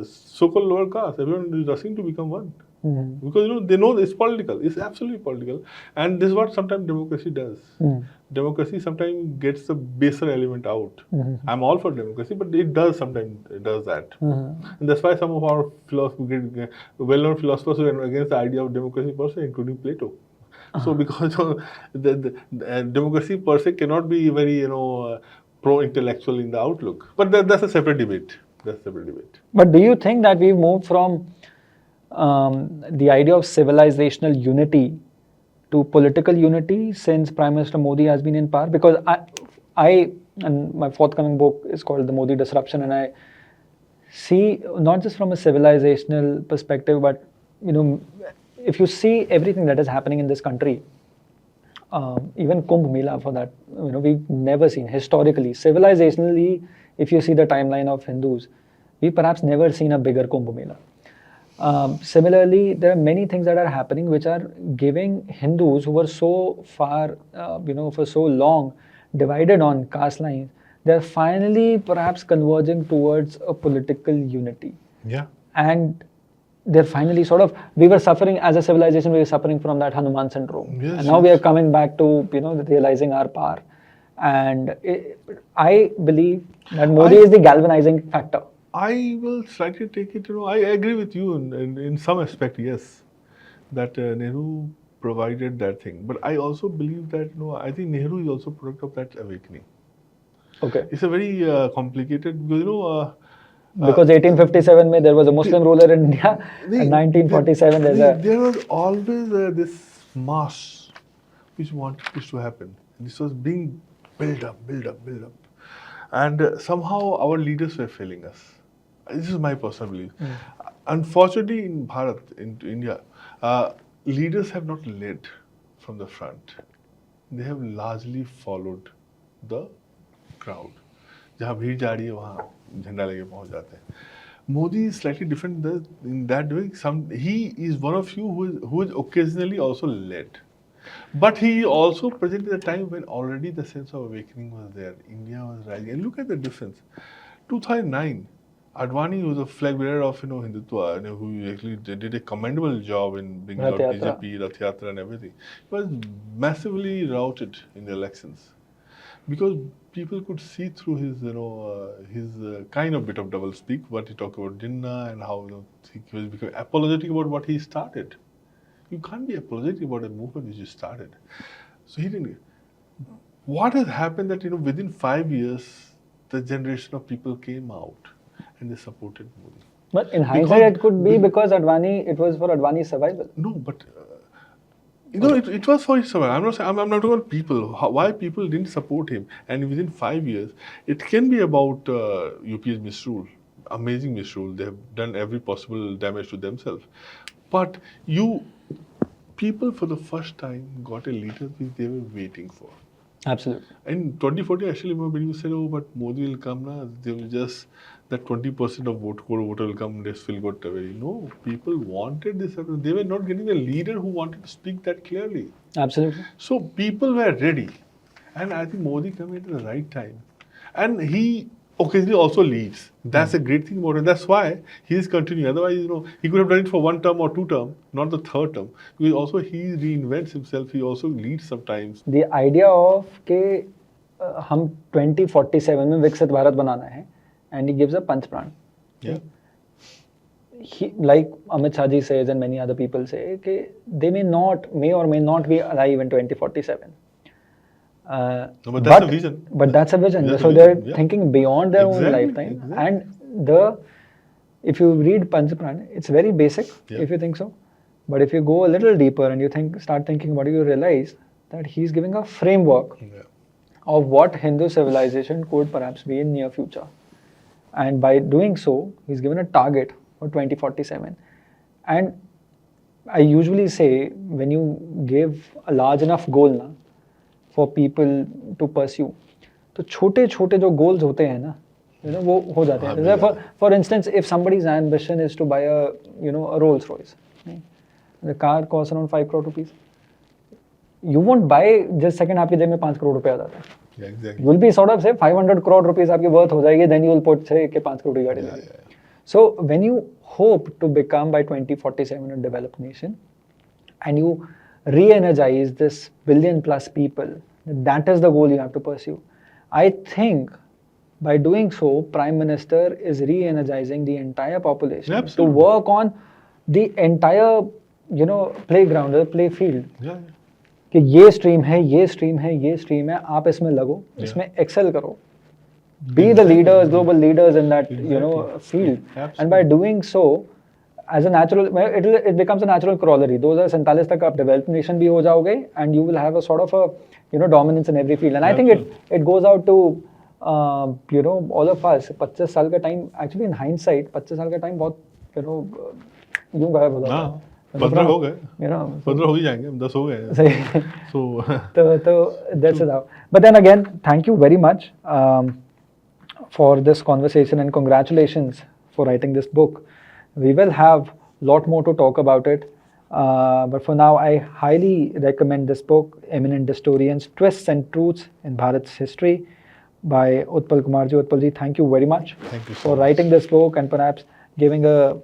so-called lower caste. Everyone is rushing to become one. Because they know it's political. It's absolutely political, and this is what sometimes democracy does. Democracy sometimes gets the baser element out. I'm all for democracy, but it does sometimes that, and that's why some of our well-known philosophers were against the idea of democracy per se, including Plato. So because the democracy per se cannot be very pro-intellectual in the outlook, but that's a separate debate. But do you think that we've moved from the idea of civilizational unity to political unity since Prime Minister Modi has been in power? Because I and my forthcoming book is called The Modi Disruption, and I see not just from a civilizational perspective, but if you see everything that is happening in this country, even Kumbh Mela for that, we've never seen historically, civilizationally, if you see the timeline of Hindus, we've perhaps never seen a bigger Kumbh Mela. Similarly, there are many things that are happening which are giving Hindus who were so far, for so long divided on caste lines, they're finally perhaps converging towards a political unity. And they're finally sort of, we were suffering as a civilization, we were suffering from that Hanuman syndrome. And now we are coming back to, realizing our power. And I believe that Modi is the galvanizing factor. I will slightly take it, I agree with you in some aspect, yes, that Nehru provided that thing. But I also believe that, I think Nehru is also product of that awakening. Okay. It's a very complicated, because, because 1857 there was a Muslim ruler in India, and 1947 there was always this mass which wanted this to happen. This was being built up. And somehow our leaders were failing us. This is my personal belief. Unfortunately, in Bharat, in India, leaders have not led from the front. They have largely followed the crowd. जहाँ भीड़ जा रही है वहाँ झंडा लेके पहुँच जाते हैं. Modi is slightly different in that way. He is one of you who is occasionally also led. But he also presented a time when already the sense of awakening was there. India was rising. And look at the difference. 2009, Advani was a flag bearer of Hindutva, who actually did a commendable job in bringing out BJP, Rath Yatra and everything. He was massively routed in the elections because people could see through his kind of bit of double speak, what he talked about Jinnah and how he was becoming apologetic about what he started. You can't be apologetic about a movement which you started. So he didn't. What has happened that within 5 years, the generation of people came out and they supported Modi. But in hindsight, it could be because it was for Advani's survival. No, but it was for his survival. I'm not talking about people. Why people didn't support him, and within 5 years, it can be about UP's misrule, amazing misrule. They have done every possible damage to themselves, but people for the first time got a leader which they were waiting for. Absolutely. In 2014, actually, when you said, but Modi will come now, they will just, that 20% of voter will come, this will go away. No, people wanted this. They were not getting a leader who wanted to speak that clearly. Absolutely. So people were ready. And I think Modi came at the right time. And he occasionally also leads. That's a great thing about it. That's why he is continuing. Otherwise, he could have done it for 1 term or 2 terms, not the 3rd term. Because also he reinvents himself. He also leads sometimes. The idea of कि हम 2047 में विकसित भारत बनाना है, and he gives a पंच प्राण. Yeah. like Amit Shah ji says and many other people say, okay, they may or may not be alive in 2047. No, but that's a vision. But that's a vision. That's a So vision, they're thinking beyond their own Exactly, lifetime. exactly. And if you read Panchapran, it's very basic if you think so. But if you go a little deeper and you start thinking about it, you realize that he's giving a framework of what Hindu civilization could perhaps be in near future. And by doing so, he's given a target for 2047. And I usually say, when you give a large enough goal na, for people to pursue, तो छोटे छोटे जो goals होते हैं ना, वो हो जाते हैं. For instance, if somebody's ambition is to buy a Rolls Royce, the car costs around 5 crore rupees. You won't buy just second आपकी जेब में 5 करोड़ रुपए आ जाता है. Exactly. You will be sort of say 500 crore rupees आपकी worth हो जाएगी, then you will put say कि 5 करोड़ की गाड़ी लेंगे. So when you hope to become by 2047 a developed nation, and you re-energize this billion plus people, that is the goal you have to pursue. I think by doing so, Prime Minister is re-energizing the entire population to work on the entire playground, the play field. कि ये stream है, ये stream है, ये stream है, आप इसमें लगो, इसमें एक्सेल करो. Be the leaders, global leaders in that field. And by doing so, as a natural, it becomes a natural corollary. 2047 तक आप developed nation भी हो जाओगे, and you will have a sort of a dominance in every field. And I think it goes out to all of us. 25 साल का time, actually in hindsight, 25 साल का time बहुत यूं गायब हो जाता है. 15 हो गए, 15 हो ही जाएंगे, 10 हो गए. सही. So that's it. But then again, thank you very much for this conversation, and congratulations for writing this book. We will have a lot more to talk about it. But for now, I highly recommend this book, Eminent Historians, Twists and Truths in Bharat's History, by Utpal Kumar ji. Utpal ji, thank you very much for writing this book, and perhaps giving a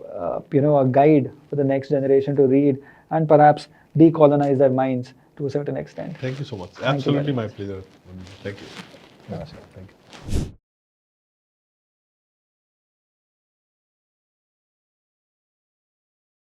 guide for the next generation to read and perhaps decolonize their minds to a certain extent. Thank you so much. Absolutely my pleasure. Thank you. Thank you.